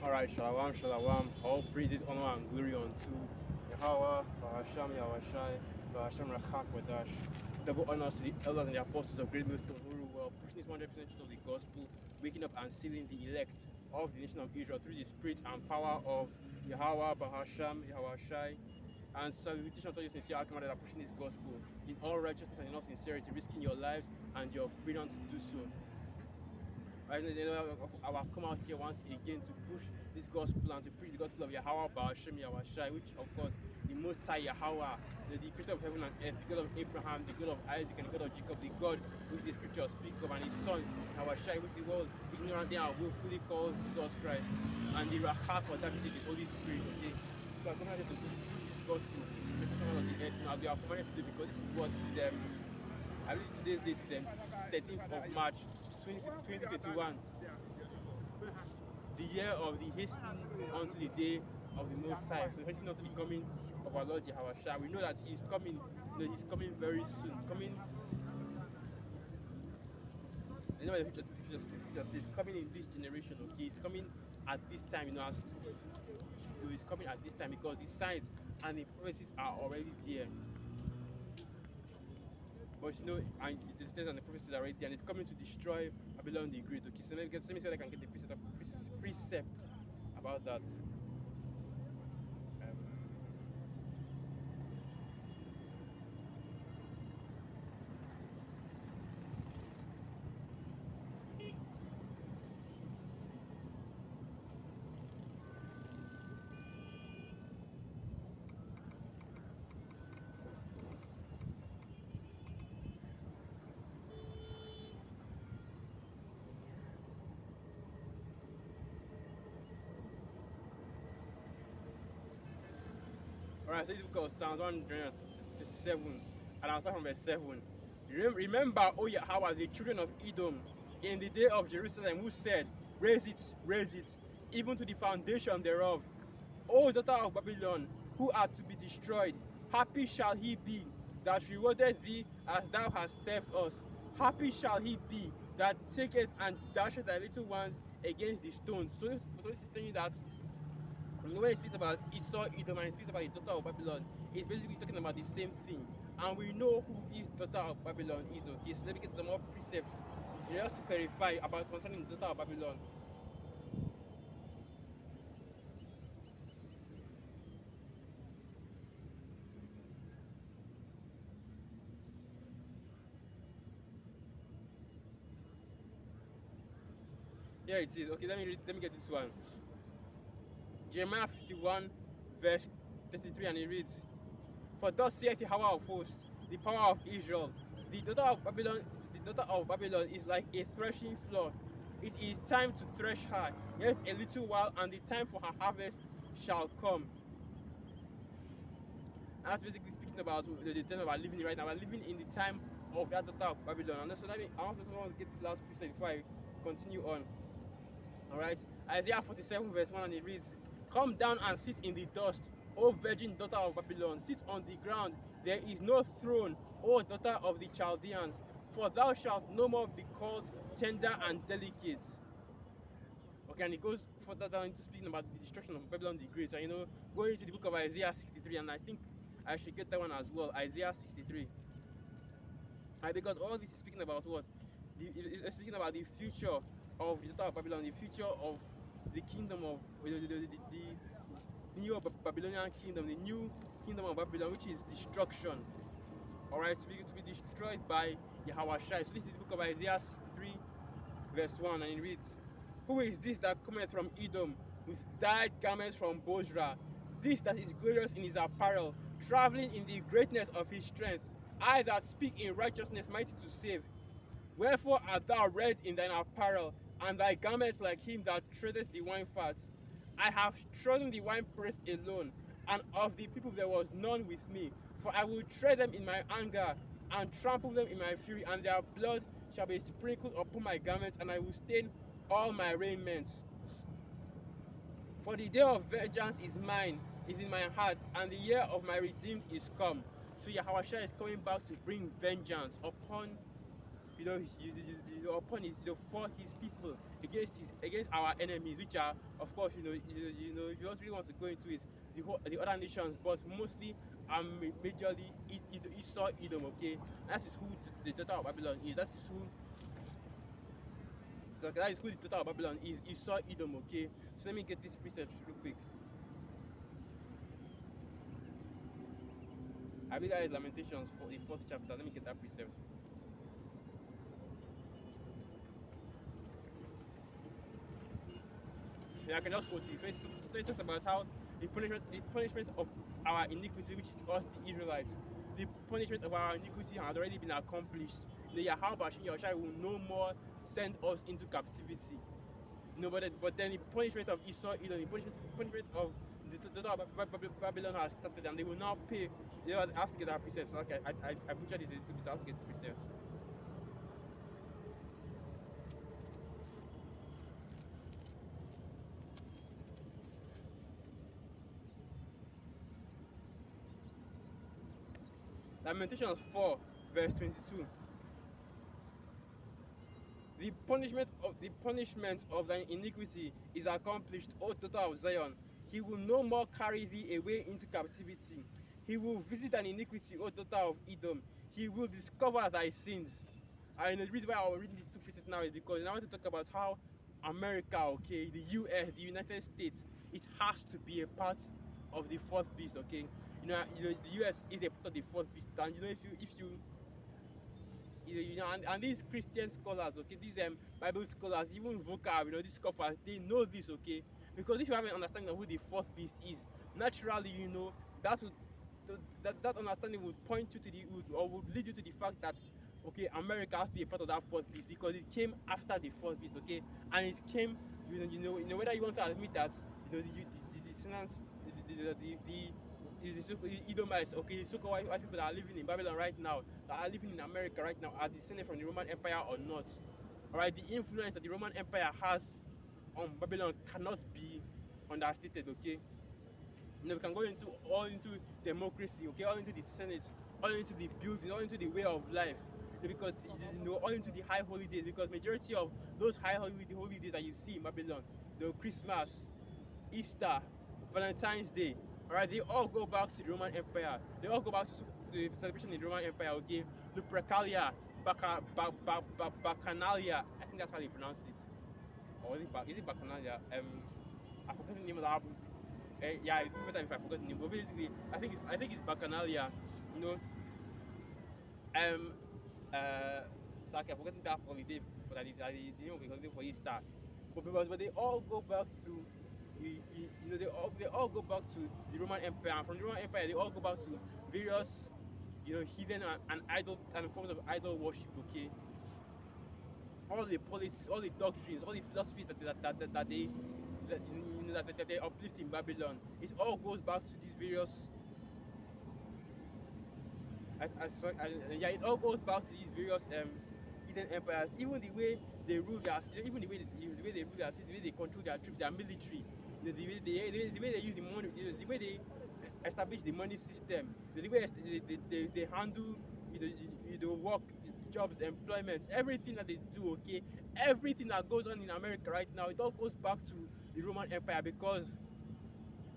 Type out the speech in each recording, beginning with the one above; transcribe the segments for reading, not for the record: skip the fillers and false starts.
Alright, Shalom, Shalom. All praises, honor, and glory unto Yahweh, Bahasham, Yahushai, Bahasham Rachak Wadash. Double honors to the elders and the apostles of Great Millstone who rule well, pushing this 100% truth of the gospel, waking up and sealing the elect of the nation of Israel through the spirit and power of Yahweh, Bahasham, Yahushai. And salutation to you, sincere Alchemist, that are pushing this gospel in all righteousness and in all sincerity, risking your lives and your freedom to do so. I will come out here once again to push this gospel and to preach the gospel of Yahweh, Bahashem, Yahushai, which of course the Most High Yahweh, the creator of heaven and earth, the God of Abraham, the God of Isaac, and the God of Jacob, the God which the scriptures speak of, and his son Yahushai, which the world ignorantly and willfully calls Jesus Christ, and the Rahak for that is the Holy Spirit. Okay, so I'm coming here to push this gospel to the of the earth. Now they are coming today because this is what I believe today's date is 13th of March 2021, the year of the hastening unto the day of the Most High. So hastening unto the coming of our Lord Yahushua. We know that He is coming. He's coming very soon. He's coming in this generation. Okay, He's coming at this time. He's coming at this time because the signs and the prophecies are already there. But and it says and the prophecies are already there, and it's coming to destroy Babylon the Great. Okay, so let me see if I can get the precept about that. Alright, so this book of Psalms 137, and I'll start from verse 7. Remember, O Yahweh, the children of Edom, in the day of Jerusalem, who said, raise it, even to the foundation thereof. O daughter of Babylon, who art to be destroyed, happy shall he be that rewarded thee as thou hast served us. Happy shall he be that taketh and dasheth thy little ones against the stones. So this is telling you that when he speaks about Esau, Edom, and he speaks about the daughter of Babylon, he's basically talking about the same thing. And we know who this daughter of Babylon is, okay? So let me get to the more precepts. Just to clarify about concerning the daughter of Babylon. Here it is. Okay, let me get this one. Jeremiah 51, verse 33, and it reads, for thus saith the Yahweh of hosts, the power of Israel, the daughter of Babylon is like a threshing floor. It is time to thresh her. Yes, a little while, and the time for her harvest shall come. And that's basically speaking about the time we are living in right now. We are living in the time of that daughter of Babylon. And so I also want to get this last piece before I continue on. Alright, Isaiah 47, verse 1, and it reads, come down and sit in the dust, O virgin daughter of Babylon, sit on the ground. There is no throne, O daughter of the Chaldeans, for thou shalt no more be called tender and delicate. Okay, and it goes further down into speaking about the destruction of Babylon the Great. And going into the book of Isaiah 63, and I think I should get that one as well, Isaiah 63. Because all this is speaking about what? It's speaking about the future of the daughter of Babylon, the future of the kingdom of the new Babylonian kingdom, the new kingdom of Babylon, which is destruction. Alright, to be destroyed by Yahushua. So this is the book of Isaiah 63, verse 1, and it reads, who is this that cometh from Edom, with dyed garments from Bozrah? This that is glorious in his apparel, traveling in the greatness of his strength. I that speak in righteousness, mighty to save. Wherefore art thou red in thine apparel, and thy garments like him that treadeth the wine fat? I have trodden the winepress alone, and of the people there was none with me. For I will tread them in my anger, and trample them in my fury, and their blood shall be sprinkled upon my garments, and I will stain all my raiments. For the day of vengeance is mine, is in my heart, and the year of my redeemed is come. So Yahushua is coming back to bring vengeance upon upon his, for his people, against our enemies, which are, of course, if you really want to go into it, the other nations, but mostly majorly Esau, Edom, okay. That is who the daughter of Babylon is. That is who the daughter of Babylon is. Esau, Edom, okay. So let me get this precept real quick. I believe that is Lamentations for the 4th chapter. Let me get that precept. Yeah, I can just quote it. So it talks about how the punishment of our iniquity, which is us, the Israelites, the punishment of our iniquity has already been accomplished. Yahweh Yahushua will no more send us into captivity. But then the punishment of Esau, the punishment of the daughter of Babylon has started, and they will now pay. They will have to get that precepts. So, okay, I butchered it a little bit. I have to get the precepts. Lamentations 4, verse 22. The punishment of thine iniquity is accomplished, O daughter of Zion. He will no more carry thee away into captivity. He will visit thine iniquity, O daughter of Edom. He will discover thy sins. And the reason why I was reading these two precepts now is because I want to talk about how America, okay, the US, the United States, it has to be a part of the fourth beast, okay. The US is a part of the fourth beast, and and these Christian scholars, okay, these Bible scholars, even vocab, these scoffers, they know this, okay, because if you have an understanding of who the fourth beast is, naturally, that understanding would point you to would lead you to the fact that, okay, America has to be a part of that fourth beast because it came after the fourth beast, okay, and it came, whether you want to admit that, the descendants, the Edomites, okay, the so-called white people that are living in Babylon right now, that are living in America right now, are descended from the Roman Empire or not. Alright, the influence that the Roman Empire has on Babylon cannot be understated, okay. We can go into democracy, okay, all into the Senate, all into the building, all into the way of life, because all into the high holidays, because majority of those high holidays that you see in Babylon, the Christmas, Easter, Valentine's Day, alright, they all go back to the Roman Empire. They all go back to the celebration in the Roman Empire, okay? Lupercalia, Bacchanalia, I think that's how they pronounce it. Or is it Bacchanalia? I forgot the name of the album. Yeah, it's better if I forgot the name. But basically, I think it's Bacchanalia. So okay, I forgot that holiday, but the name of the holiday for Easter. But they all go back to they all go back to the Roman Empire, and from the Roman Empire they all go back to various heathen and idol and forms of idol worship, okay. All the policies, all the doctrines, all the philosophies that they uplift in Babylon, it all goes back to these various it all goes back to these various hidden empires. Even the way they rule their cities, the way they control their troops, their military, the way they use the money, the way they establish the money system, the way they handle work, jobs, employment, everything that they do, okay, everything that goes on in America right now, it all goes back to the Roman Empire, because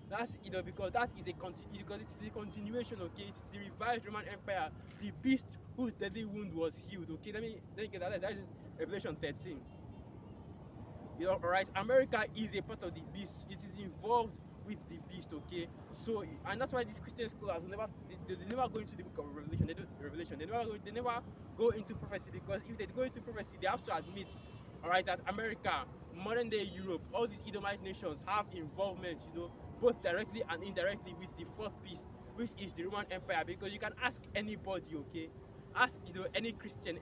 because that is because it's a continuation, okay. It's the revived Roman Empire, the beast whose deadly wound was healed, okay. Let me get that. That is Revelation 13. Alright, America is a part of the beast. It is involved with the beast, okay. So, and that's why these Christian scholars will never go into the book of Revelation. They never go into prophecy, because if they go into prophecy, they have to admit, alright, that America, modern day Europe, all these Edomite nations have involvement, both directly and indirectly with the fourth beast, which is the Roman Empire. Because you can ask anybody, okay, ask any Christian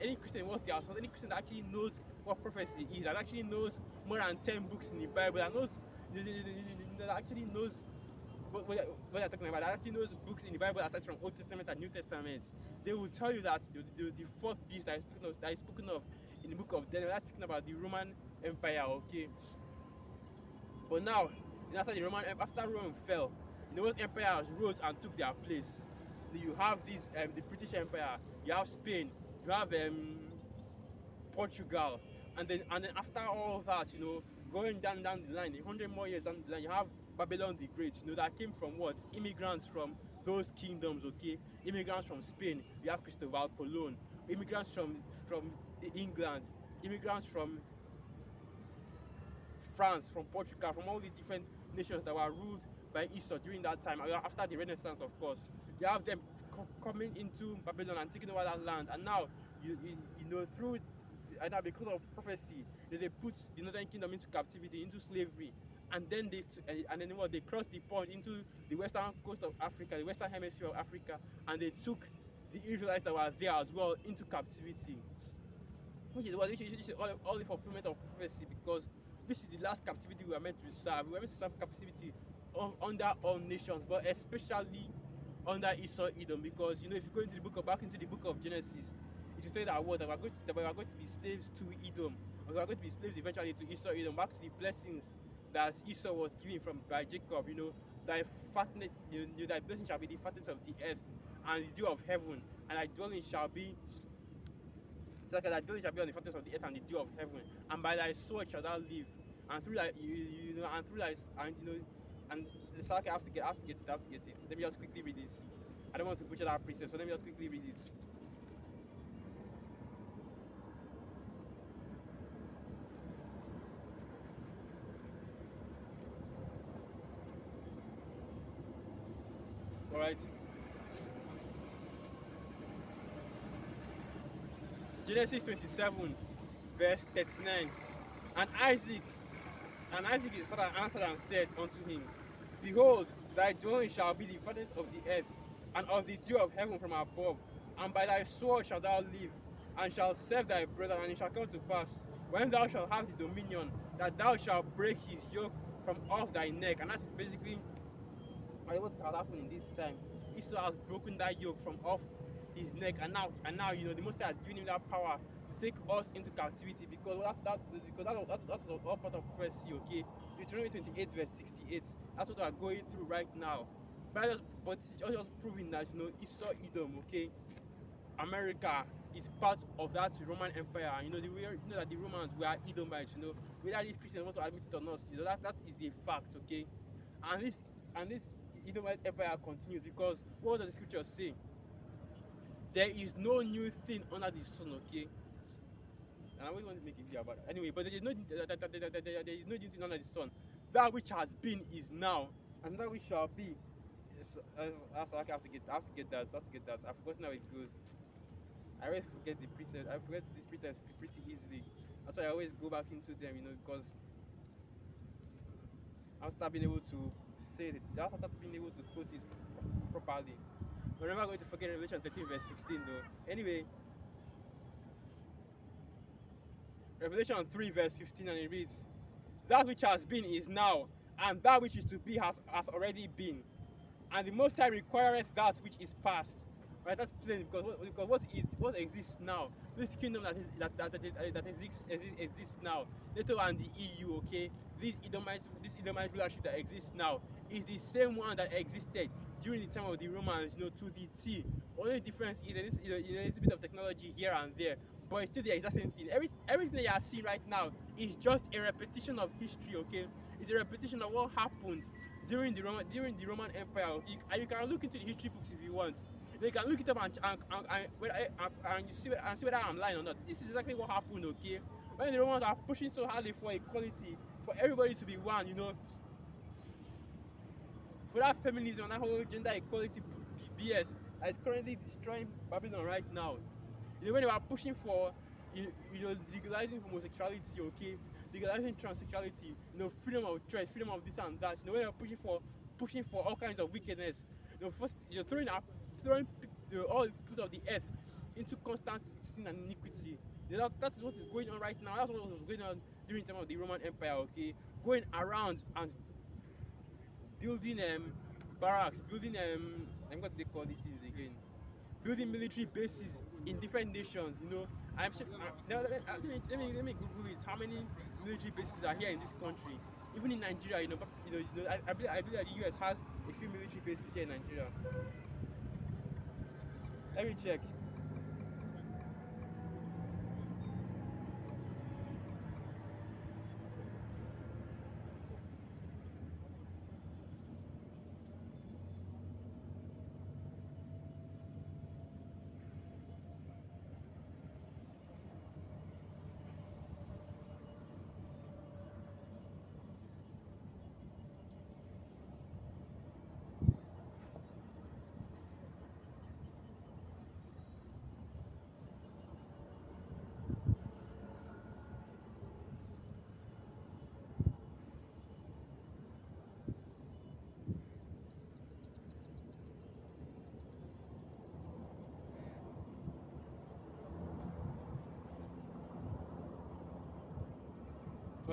what they are, so any Christian that actually knows what prophecy is, that actually knows more than 10 books in the Bible, that knows that actually knows what they're talking about, that actually knows books in the Bible aside from Old Testament and New Testament, they will tell you that the fourth beast that is spoken of in the book of Daniel, that's speaking about the Roman Empire, okay. But now, after Rome fell, most empires rose and took their place. You have this the British Empire, you have Spain, you have Portugal, and then after all of that, going down the line, 100 more years down the line, you have Babylon the Great, that came from what? Immigrants from those kingdoms, okay? Immigrants from Spain, you have Cristobal Colon. Immigrants from England, immigrants from France, from Portugal, from all these different nations that were ruled by Esau during that time, after the Renaissance, of course. You have them coming into Babylon and taking over that land, and now through and now because of prophecy, they put the northern kingdom into captivity, into slavery, and then they crossed the point into the western coast of Africa, the western hemisphere of Africa, and they took the Israelites that were there as well into captivity, which is all the fulfillment of prophecy, because this is the last captivity we were meant to serve. We were meant to serve captivity under all nations, but especially under Esau Edom, because if you go into back into the book of Genesis, it will tell you that we are going to be slaves to Edom, and we are going to be slaves eventually to Esau Edom, back to the blessings that Esau was given by Jacob. Thy fatness, thy blessing shall be the fatness of the earth and the dew of heaven, and thy dwelling shall be. It's like thy dwelling shall be on the fatness of the earth and the dew of heaven, and by thy sword shalt thou live, and through thy and it's like I have to get it. Let me just quickly read this. I don't want to butcher that precept, so let me just quickly read it. Alright. Genesis 27, verse 39. And Isaac his father answered and said unto him, Behold, thy dwelling shall be the fatness of the earth, and of the dew of heaven from above, and by thy sword shalt thou live, and shalt serve thy brother, and it shall come to pass, when thou shalt have the dominion, that thou shalt break his yoke from off thy neck. And that's basically what has happened in this time. Esau has broken that yoke from off his neck, and now the Most High has given him that power to take us into captivity, because that's all part of prophecy, okay? Deuteronomy 28 verse 68. That's what we are going through right now. But it's just proving that Esau Edom, okay, America is part of that Roman Empire. That the Romans were Edomites. Whether these Christians want to admit it or not, that is a fact, okay? And this Edomite Empire continues, because what does the scripture say? There is no new thing under the sun, okay? And I always want to make a video about it. Anyway, but there is no new thing under the sun. That which has been is now, and that which shall be. I have to get that. I've forgotten how it goes. I always forget the precepts. I forget these precepts pretty easily. That's why I always go back into them, because I'll start being able to say it. I'll start being able to quote it properly. But I'm never going to forget Revelation 13 verse 16 though. Anyway, Revelation 3 verse 15, and it reads, That which has been is now, and that which is to be has already been. And the Most High requireth that which is past. Right, that's plain, because what exists now, this kingdom that exists now, NATO and the EU, okay, this Edomite rulership that exists now is the same one that existed during the time of the Romans, to the T. Only difference is a little bit of technology here and there, but it's still the exact same thing. Everything that you are seeing right now is just a repetition of history, okay? It's a repetition of what happened during the Roman Empire, okay? And you can look into the history books if you want. You can look it up and see whether I'm lying or not. This is exactly what happened, okay? When the Romans are pushing so hardly for equality, for everybody to be one, for that feminism and that whole gender equality BS that is currently destroying Babylon right now. When they were pushing for, legalizing homosexuality, okay, legalizing transsexuality, freedom of choice, freedom of this and that. When they were pushing for all kinds of wickedness, first throwing all the people of the earth into constant sin and iniquity. That is what is going on right now. That's what was going on during the time of the Roman Empire, okay? Going around and building barracks, building what do they call these things again? Building military bases in different nations, I'm sure. Let me Google it. How many military bases are here in this country? Even in Nigeria, I believe that the US has a few military bases here in Nigeria. Let me check.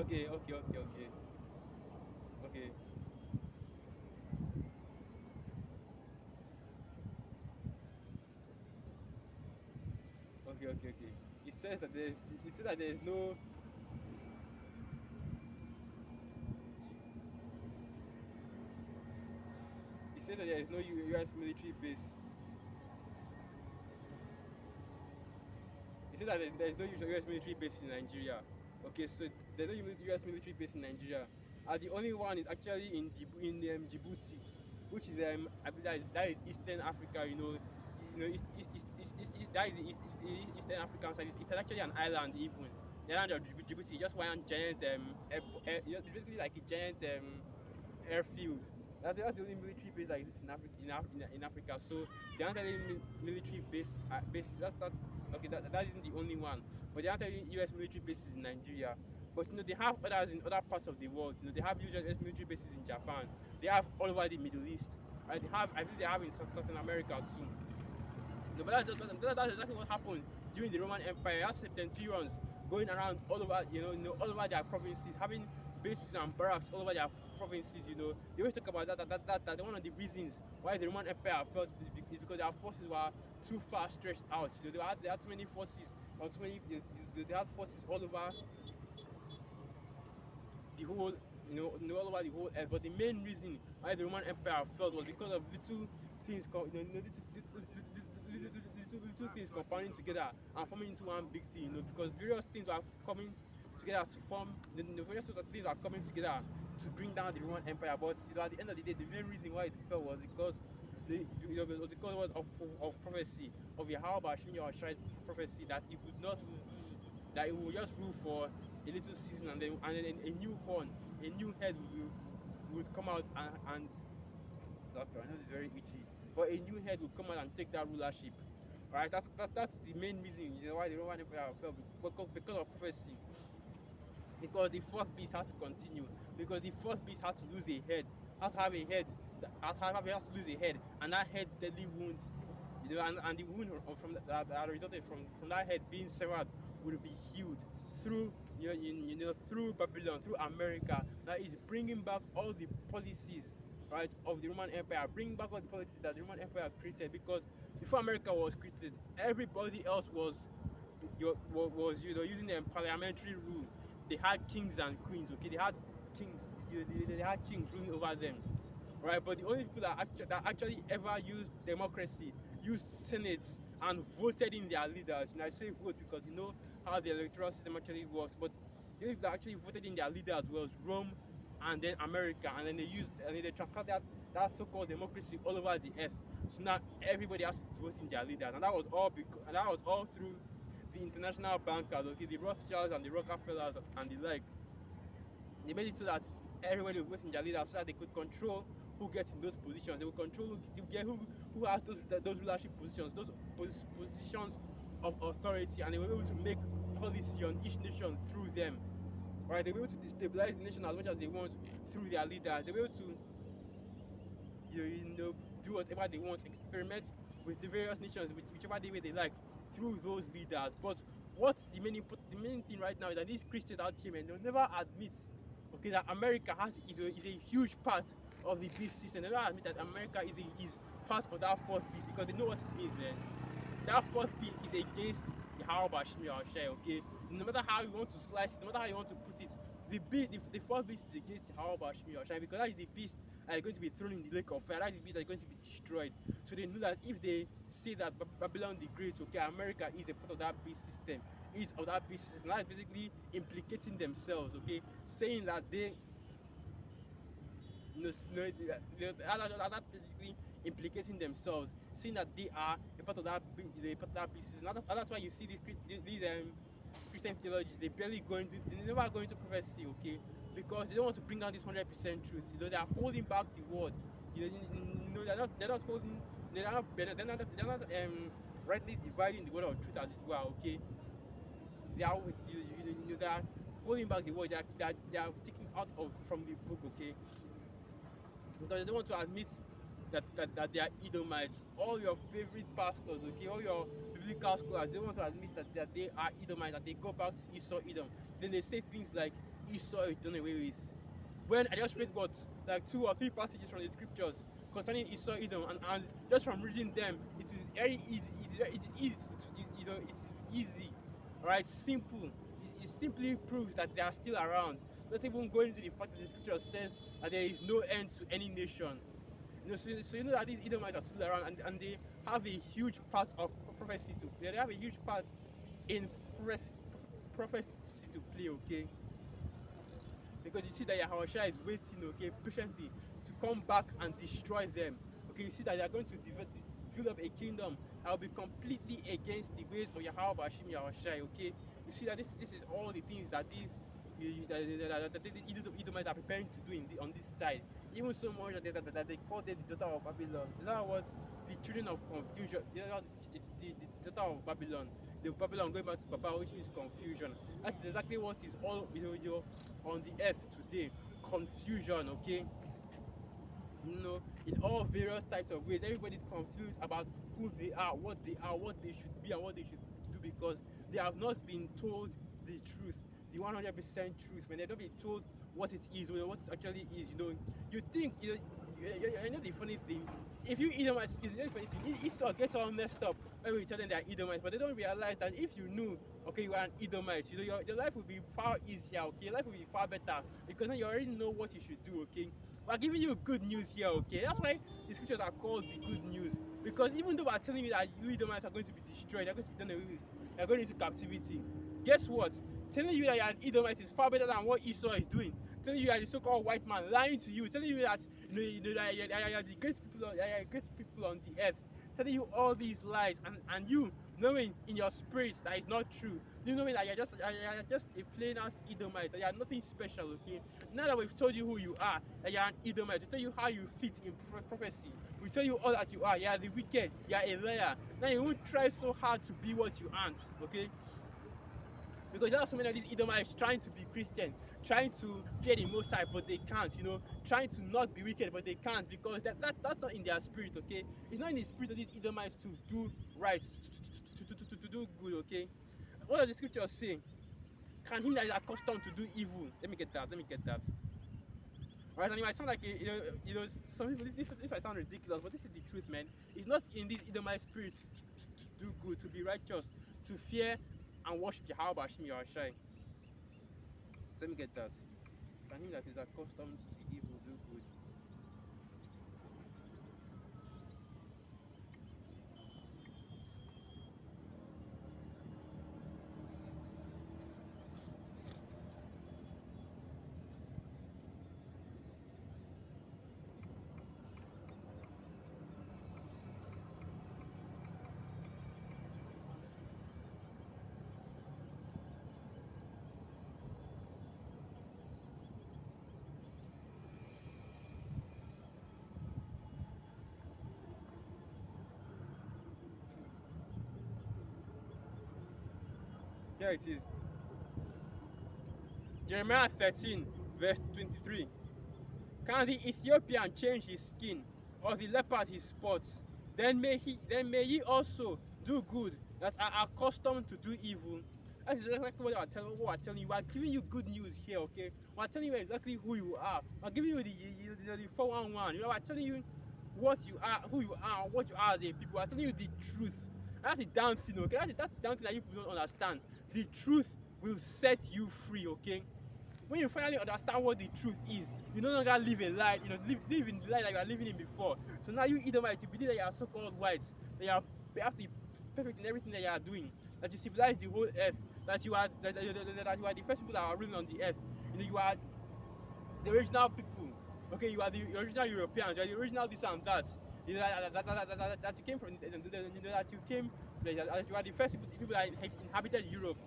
Okay, okay, okay, okay, okay, okay, okay, okay. It says that there's it says that there's no it says that there is no US military base. It says that there's no US military base in Nigeria. Okay, so there's no US military base in Nigeria. The only one is actually in Djibouti, which is I believe that is Eastern Africa. That is the Eastern African side. It's actually an island even. The island of Djibouti is just one giant it's basically like a giant airfield. That's the only military base that exists in Africa. In Africa. So the other military base that's not okay. That isn't the only one. But the other U.S. military bases in Nigeria. But they have others in other parts of the world. They have U.S. military bases in Japan. They have all over the Middle East. Right? I think they have in Southern America too. No, but that's exactly what happened during the Roman Empire. You had Septentrions going around all over, all over their provinces, having bases and barracks all over their provinces. They always talk about that one of the reasons why the Roman Empire fell is because their forces were too far stretched out. They had too many forces, or too many. They had forces all over the whole, all over the whole earth. But the main reason why the Roman Empire fell was because of little things, little things compounding together and forming into one big thing. Because various things are coming together to form. The various things are coming together to bring down the Roman Empire. But at the end of the day, the main reason why it fell was because of prophecy of Yahweh Shimi Shai's prophecy that he would not, that he will just rule for a little season, and then a new horn, a new head would come out and sorry, I know it's very itchy, but a new head will come out and take that rulership. Right? That's the main reason why the Roman Empire fell, because of prophecy. Because the fourth beast had to continue. Because the fourth beast had to lose a head. Had to have a head. Has to lose a head, and that head's deadly wound, and the wound that resulted from that head being severed will be healed through through Babylon, through America. That is bringing back all the policies, right, of the Roman Empire, bringing back all the policies that the Roman Empire created. Because before America was created, everybody else was using parliamentary rule. They had kings and queens. Okay, they had kings. They had kings ruling over them. Right, but the only people that actually ever used democracy, used senates, and voted in their leaders. I say vote because you know how the electoral system actually works. But the only people that actually voted in their leaders was Rome, and then America, and then they transferred that so-called democracy all over the earth. So now everybody has to vote in their leaders, and that was all through the international bankers, okay, the Rothschilds and the Rockefellers and the like. They made it so that everybody would vote in their leaders so that they could control who gets in those positions. They will control who has those leadership positions, those positions of authority, and they will be able to make policy on each nation through them. Right? They will be able to destabilize the nation as much as they want through their leaders. They will be able to do whatever they want, experiment with the various nations, whichever way they like, through those leaders. But what's the main thing right now is that these Christians out here, man, they'll never admit, okay, that America is a huge part of the beast system. They don't admit that America is part of that fourth beast, because they know what it means, man. That fourth beast is against the Yahweh Shimi Shai, okay? No matter how you want to slice it, no matter how you want to put it, the fourth beast is against the Yahweh Shimi Shai, because that is the beast that is going to be thrown in the lake of fire. That is the beast that is going to be destroyed. So they know that if they say that Babylon the Great, okay, America is a part of that beast system, is of that beast system, that is basically implicating themselves, okay? Saying that they that basically implicating themselves, saying that they are a part of that beast system. That's why you see these Christian theologians, they're never going to prophecy, okay? Because they don't want to bring out this 100% truth. They are holding back the word. They're not holding. They're not rightly dividing the word of truth as it were, okay? They are holding back the word. They are taking out from the book, okay? Because they don't want to admit that they are Edomites. All your favorite pastors, okay, all your biblical scholars, they want to admit that they are Edomites, that they go back to Esau Edom. Then they say things like Esau is done away with. When I just read what, like 2 or 3 passages from the scriptures concerning Esau, Edom, and just from reading them, it is very easy. It is easy it is easy, right? Simple. It simply proves that they are still around. Not even going into the fact that the scripture says that there is no end to any nation. So you know that these Edomites are still around, and they have a huge part of prophecy to play. They have a huge part in prophecy to play, okay? Because you see that Yahushua is waiting, okay, patiently to come back and destroy them. Okay, you see that they are going to build up a kingdom that will be completely against the ways of Yahweh Bashim Yahushua, okay? You see that this is all the things that the Edomites are preparing to do on this side. Even so much that they call them the daughter of Babylon. In other words, the children of confusion. The daughter of Babylon. The Babylon going back to Papa, which is confusion. That is exactly what is all on the earth today. Confusion, okay? In all various types of ways. Everybody's confused about who they are, what they should be, and what they should do, because they have not been told the truth, the 100% truth. When they don't be told what it is, what it actually is, you think, you know the funny thing, if you Edomites, the funny thing, Esau gets all messed up when we tell them they are Edomites, but they don't realize that if you knew, okay, you are an Edomite, your life will be far easier, okay, your life will be far better, because then you already know what you should do, okay. We're giving you good news here, okay. That's why the scriptures are called the good news, because even though we're telling you that you Edomites are going to be destroyed, they're going to be done away with, they're going into captivity, guess what? Telling you that you're an Edomite is far better than what Esau is doing. Telling you that the so-called white man lying to you, telling you that that you're the great people on the earth, telling you all these lies, and you knowing in your spirit that it's not true. You knowing that you're just a plain ass Edomite, that you're nothing special, okay? Now that we've told you who you are, that you're an Edomite, we tell you how you fit in prophecy. We tell you all that you are. You're the wicked, you're a liar. Now you won't try so hard to be what you aren't, okay? Because there are so many of these Edomites trying to be Christian, trying to fear the Most High, but they can't, trying to not be wicked, but they can't, because that's not in their spirit, okay? It's not in the spirit of these Edomites to do right, to do good, okay? What does the scripture say? Can him that is accustomed to do evil? Let me get that. Right, and it might sound like some people, this might sound ridiculous, but this is the truth, man. It's not in this Edomite spirit to do good, to be righteous, to fear and worship Yahweh Bashim Yahushai. Let me get that. Can him that is accustomed to evil do good? Here it is. Jeremiah 13, verse 23. Can the Ethiopian change his skin, or the leopard his spots? Then may ye also do good that are accustomed to do evil. That is exactly what we're telling you. We're giving you good news here, okay? We're telling you exactly who you are. We're giving you the 411. We're telling you what you are, who you are, what you are as a people. We're telling you the truth. That's the damn thing, okay? That's the damn thing that you people don't understand. The truth will set you free, okay? When you finally understand what the truth is, you no longer live a lie, live in the lie that you are living in before. So now you Edomites, you believe that you are so-called whites, that you have to be perfect in everything that you are doing, that you civilize the whole earth, that you are the first people that are ruling on the earth. You are the original people, okay? You are the original Europeans, you are the original this and that. That you came from, that you are the first people that inhabited Europe,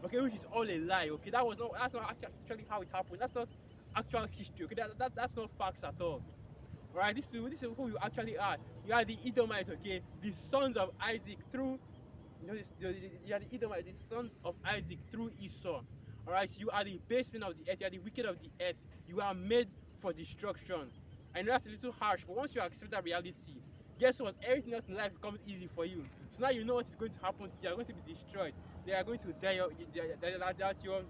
okay, which is all a lie, okay? That's not actually how it happened. That's not actual history, okay? That's not facts at all. Alright, this is who you actually are. You are the Edomites, okay? The sons of Isaac through, you are the Edomites, the sons of Isaac through Esau. Alright, you are the basement of the earth, you are the wicked of the earth. You are made for destruction. I know that's a little harsh, but once you accept that reality, guess what? Everything else in life becomes easy for you. So now you know what is going to happen to you. You are going to be destroyed. They are going to die. That your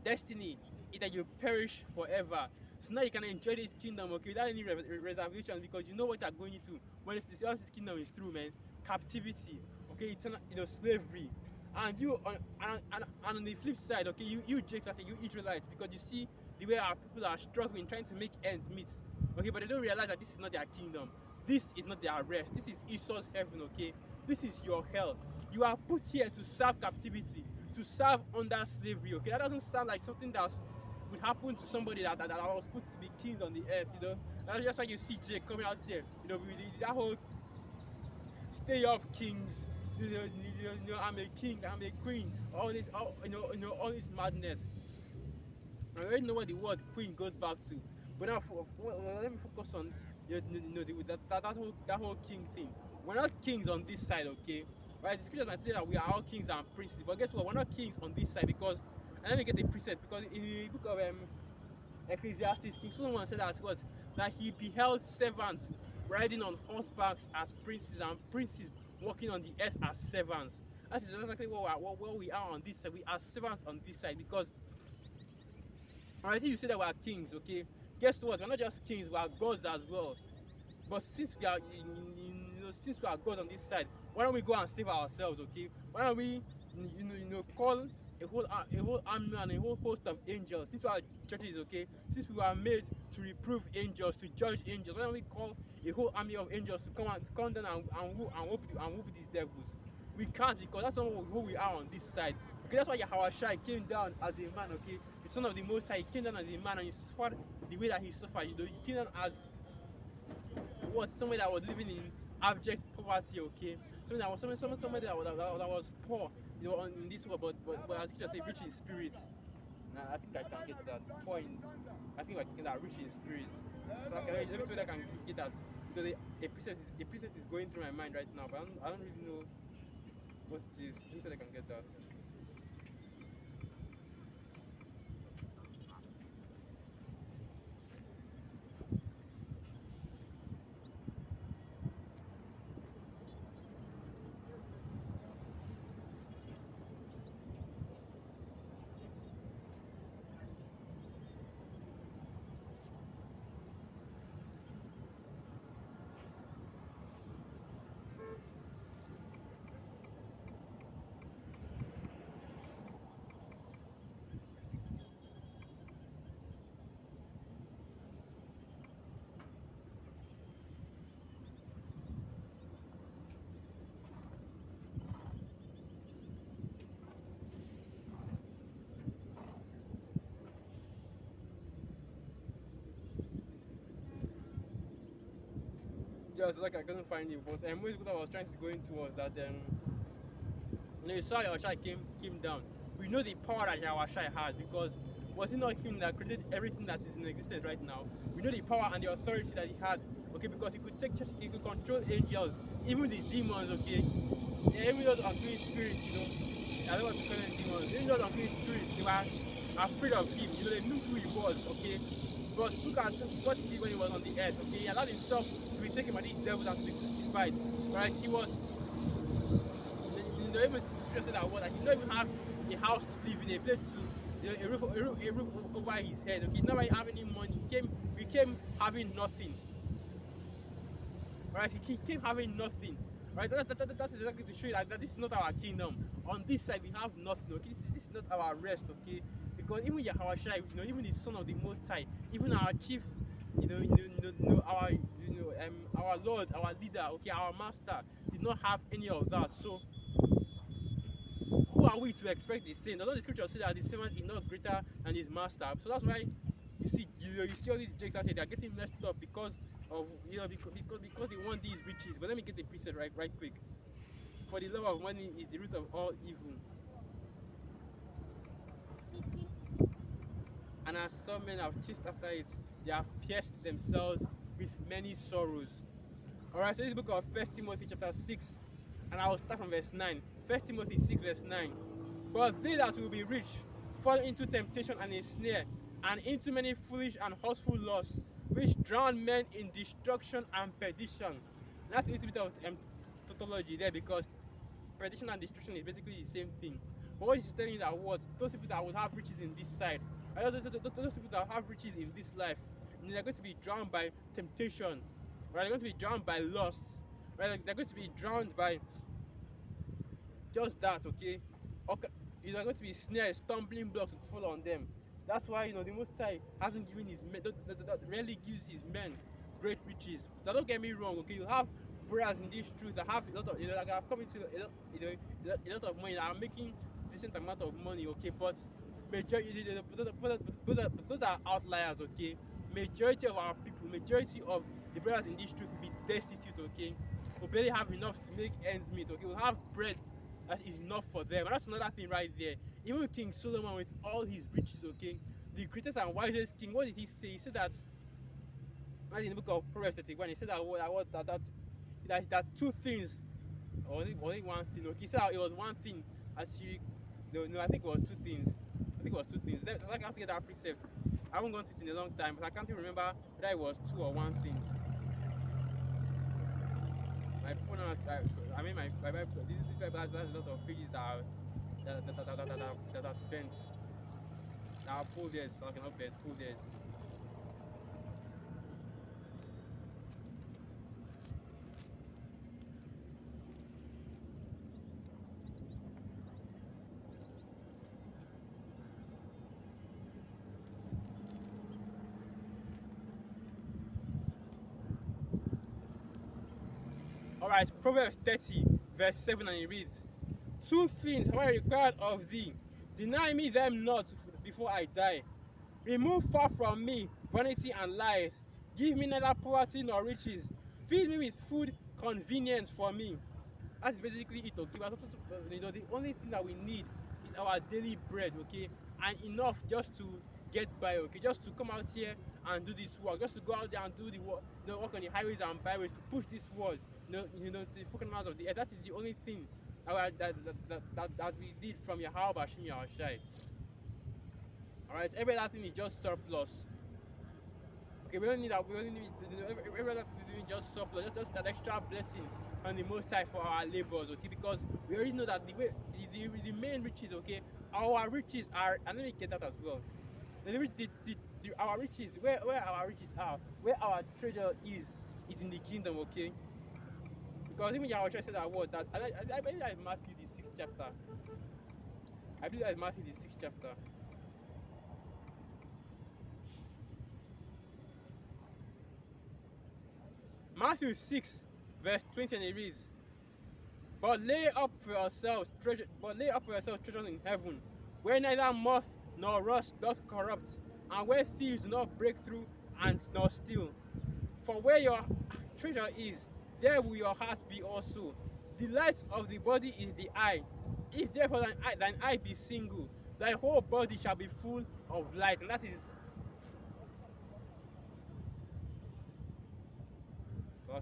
destiny that you perish forever. So now you can enjoy this kingdom, okay, without any reservation, because you know what you're going into when once this kingdom is through, man. Captivity, okay, eternal, slavery. And you and on the flip side, okay, you Jakes, you Israelites, because you see the way our people are struggling, trying to make ends meet, okay, but they don't realize that this is not their kingdom. This is not their rest. This is Esau's heaven, okay. This is your hell. You are put here to serve captivity, to serve under slavery, okay. That doesn't sound like something that would happen to somebody that was put to be kings on the earth, That's just like you see Jake coming out there, with that whole stay up kings, I'm a king, I'm a queen, all this, all this madness. I already know what the word queen goes back to, but now let me focus on that whole king thing. We're not kings on this side, okay? Right? The scripture might say that we are all kings and princes, but guess what? We're not kings on this side, because, and let me get the precept, because in the book of Ecclesiastes, King Solomon said that he beheld servants riding on horsebacks as princes, and princes walking on the earth as servants. That is exactly what we are on this side. We are servants on this side, because already you say that we are kings, okay? Guess what? We're not just kings, we are gods as well. But since we are, since we are gods on this side, why don't we go and save ourselves, okay? Why don't we, call a whole army and a whole host of angels? Since we are churches, okay? Since we are made to reprove angels, to judge angels, why don't we call a whole army of angels to come down and whoop these devils? We can't, because that's not who we are on this side. Okay, that's why Yahushua came down as a man, okay? The son of the Most High, he came down as a man, and he suffered the way that he suffered. He came down as somebody that was living in abject poverty, okay? Somebody that was poor, in this world, but as teacher say, rich in spirit. Nah, I think I can get that. Poor in, I think I can get that, rich in spirit. So let me see whether I can get that, because a precept is going through my mind right now, but I don't really know what it is. Let me see whether I can get that. Just like I couldn't find it, but what I was trying to go into was that you saw Yahushua came down. We know the power that Yahushua had, because was it not him that created everything that is in existence right now? We know the power and the authority that he had, okay, because he could take charge, he could control angels, even the demons, okay? Yeah, even those unclean spirits, I don't want to call them demons, even those unclean spirits, they were afraid of him, they knew who he was, okay? But look at what he did when he was on the earth, okay? He allowed himself to be taken by these devils and to be crucified. Whereas he was, even scripture said that word, like he didn't even have a house to live in, a place to, a roof over his head, okay? Not have any money. He came having nothing. Right? He came having nothing. Right? That is exactly to show you that this is not our kingdom. On this side, we have nothing, okay? This is not our rest, okay? Because even Yahushua, even the Son of the Most High, even our chief, our Lord, our leader, okay, our master, did not have any of that. So, who are we to expect the same? Although the scripture says that the servant is not greater than his master. So that's why you see all these jakes out here, they are getting messed up because of because they want these riches. But let me get the precept right quick. For the love of money is the root of all evil. And as some men have chased after it, they have pierced themselves with many sorrows. Alright, so this book of 1 Timothy chapter 6, and I will start from verse 9. 1 Timothy 6 verse 9. But they that will be rich fall into temptation and a snare, and into many foolish and hurtful lusts, which drown men in destruction and perdition. And that's a little bit of tautology there, because perdition and destruction is basically the same thing. But what he's telling you that those people that would have riches in this side And those people that have riches in this life, they're going to be drowned by temptation, right? They're going to be drowned by lust, right? They're going to be drowned by just that, okay? Okay, they're going to be snares, stumbling blocks to fall on them. That's why the Most High hasn't given his men, that rarely gives his men great riches. Now don't get me wrong, okay? You have brothers in this truth that have a lot of, like I've come into a lot of money, that are making decent amount of money, okay? But majority, those are outliers, okay? Majority of our people, majority of the brothers in this truth will be destitute, okay? Will barely have enough to make ends meet, okay? Will have bread that is enough for them. And that's another thing right there. Even King Solomon, with all his riches, okay, the greatest and wisest king, what did he say? He said that, in the book of Proverbs 31, he said that two things, or only one thing. Okay, he said that it was one thing. No, I think it was two things. I think it was two things. So I have to get that precept. I haven't gone to it in a long time, but I can't even remember whether it was two or one thing. My phone, I mean, my Bible, this Bible has a lot of pages that are bent, that are folded, so I cannot bend, folded. Alright, Proverbs 30, verse 7, and it reads, two things have I required of thee, deny me them not before I die. Remove far from me vanity and lies. Give me neither poverty nor riches. Feed me with food convenient for me. That's basically it, okay? The only thing that we need is our daily bread, okay? And enough just to get by, okay? Just to come out here and do this work. Just to go out there and do the work, work on the highways and byways to push this world, to the fucking miles of the earth. That is the only thing that we did from Yahweh Bashim Yahushai. Alright, every other thing is just surplus. Okay, we don't need that. We only need every other thing is just surplus. Just an extra blessing on the Most High for our labors, okay? Because we already know that the main riches, okay, our riches are, and let me get that as well. Our riches, where our riches are, where our treasure is in the kingdom, okay? Because even Yahweh said that word, that I believe that is Matthew the 6th chapter. I believe that is Matthew the 6th chapter. Matthew 6, verse 20, and it reads, But lay up for yourselves treasures in heaven, where neither moth nor rust does corrupt, and where thieves do not break through and nor steal. For where your treasure is, there will your heart be also. The light of the body is the eye. If therefore thine eye be single, thy whole body shall be full of light. And that is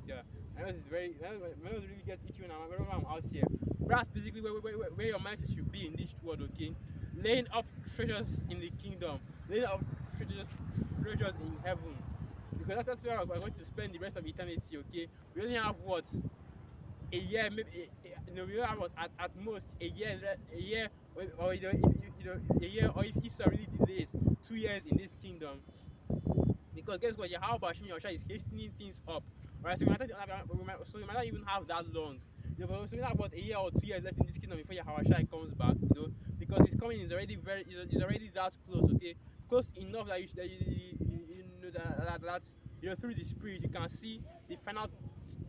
yeah. I know this is very. I know it really gets itchy when I'm out here. That's basically where your mindset should be in this world, okay? Laying up treasures in the kingdom, laying up treasures in heaven, because that's where we're going to spend the rest of eternity, okay? We only have what, a year, maybe we only have what, at most a year, or a year, or if Esau really delays, 2 years in this kingdom. Because guess what, Yahweh Bashim Yahushua is hastening things up. Right, so we might not even have that long. So we have about a year or 2 years left in this kingdom before Yahushua comes back. Because his coming is already already that close. Okay, close enough that that through the Spirit you can see the final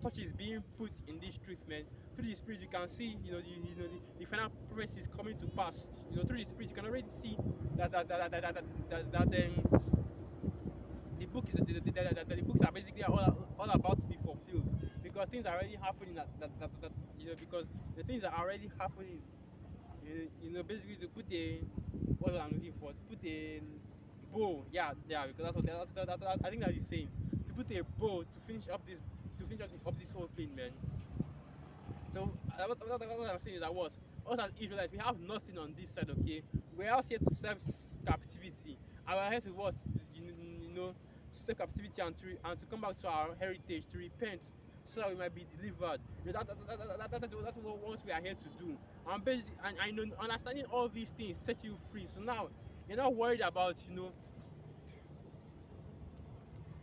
touches being put in this truth, man. Through the Spirit you can see the final prophecy is coming to pass. Through the Spirit you can already see that the books are basically all about to be fulfilled, because things are already happening because the things are already happening, basically to put what I'm looking for, to put a bow, because that's I think that he's saying, to put a bow to finish up this whole thing, man. So what I'm saying is that what us as Israelites, we have nothing on this side, okay? We're out here to serve captivity, and we're here to what, to captivity and to come back to our heritage, to repent, so that we might be delivered. That's what we are here to do. And understanding all these things set you free. So now, You're not worried about, you're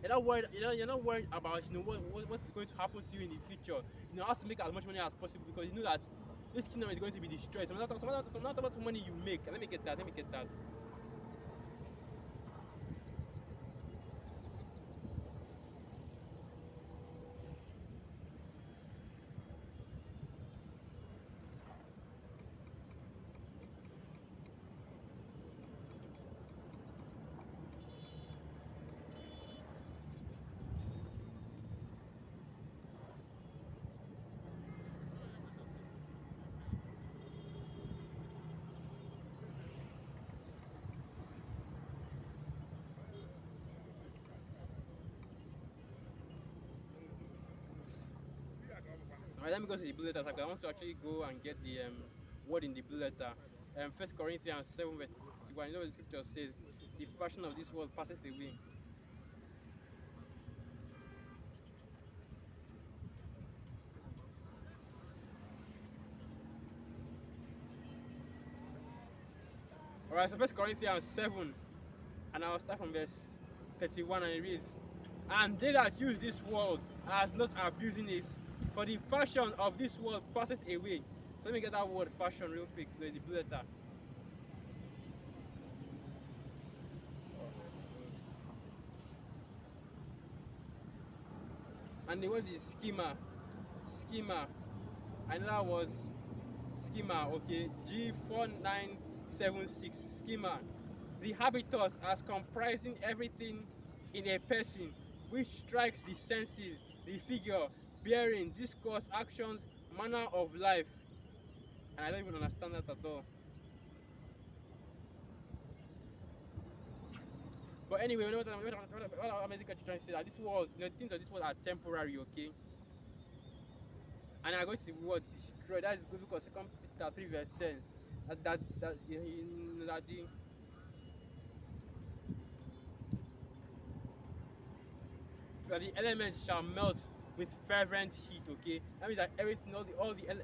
not worried about, what's going to happen to you in the future. How to make as much money as possible, because you know that this kingdom is going to be destroyed. So not about the money you make. Let me get that. Alright, let me go to the blue letter. I want to actually go and get the word in the blue letter. First Corinthians 7 verse 1. You know what the scripture says? The fashion of this world passeth away. Alright, so First Corinthians 7, and I'll start from verse 31, and it reads, "And they that use this world as not abusing it, for the fashion of this world passeth away." So let me get that word fashion real quick, the blue letter. And the word is schema. Another was schema, okay, G4976, schema. The habitus as comprising everything in a person, which strikes the senses, the figure, bearing, discourse, actions, manner of life. And I don't even understand that at all. But anyway, what I'm basically trying to say, that this world, things of this world are temporary, okay? And I'm going to what destroy. That is good, because 2 Peter 3 verse 10. That the elements shall melt with fervent heat. Okay, that means that everything,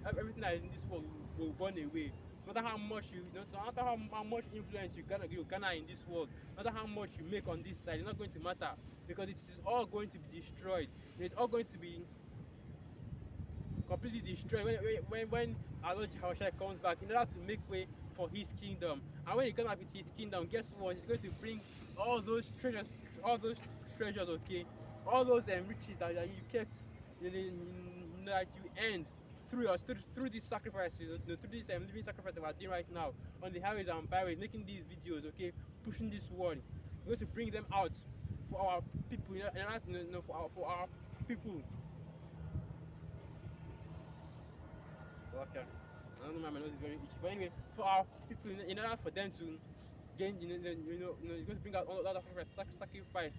everything that is in this world will burn away. No matter how much no matter how much influence you garner in this world, no matter how much you make on this side, it's not going to matter, because it is all going to be destroyed. It's all going to be completely destroyed when our Lord Jehoshua comes back, in order to make way for his kingdom. And when he comes back with his kingdom, guess what? He's going to bring all those treasures, okay, all those riches that you kept, that you earned through this sacrifice, through this living sacrifice that we're doing right now on the highways and byways, making these videos, okay, pushing this word. We're going to bring them out for our people, for our people. Okay. I don't know, my nose is very itchy. But anyway, for our people, in order for them to gain, you're going to bring out all that sacrifice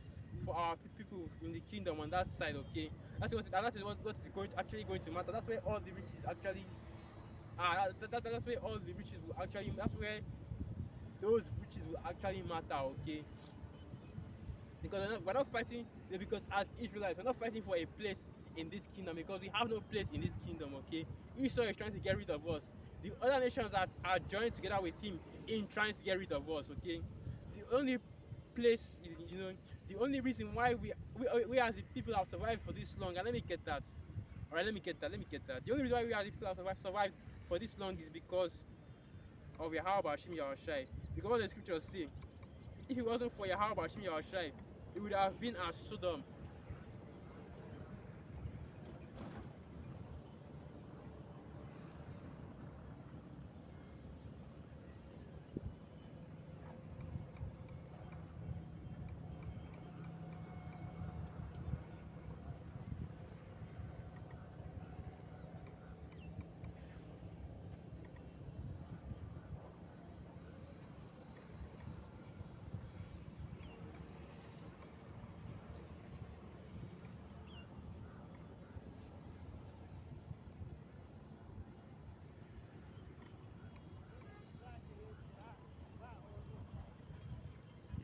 for our people in the kingdom on that side, okay? That is what is actually going to matter. That's where all the riches actually are. That's where all the riches will actually. That's where those riches will actually matter, okay? Because we're not fighting, because as Israelites, we're not fighting for a place in this kingdom, because we have no place in this kingdom, okay? Esau is trying to get rid of us. The other nations are joined together with him in trying to get rid of us, okay? The only place, the only reason why we as the people have survived for this long, and let me get that. Alright, let me get that. The only reason why we as the people have survived for this long is because of Yahweh Hashem Yahushai. Because what the scriptures say, if it wasn't for Yahweh Hashem Yahushai, it would have been as Sodom.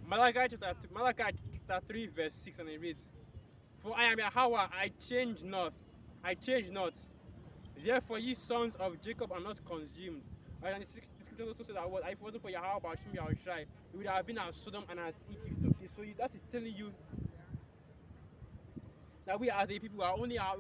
Malachi chapter 3 verse 6, and it reads, "For I am Yahweh, I change not. Therefore ye sons of Jacob are not consumed." Right, and The scripture also says that what if it wasn't for Yahweh Bashim Yahushai, it would have been as Sodom and as Egypt. Okay, so that is telling you that we as a people are only we are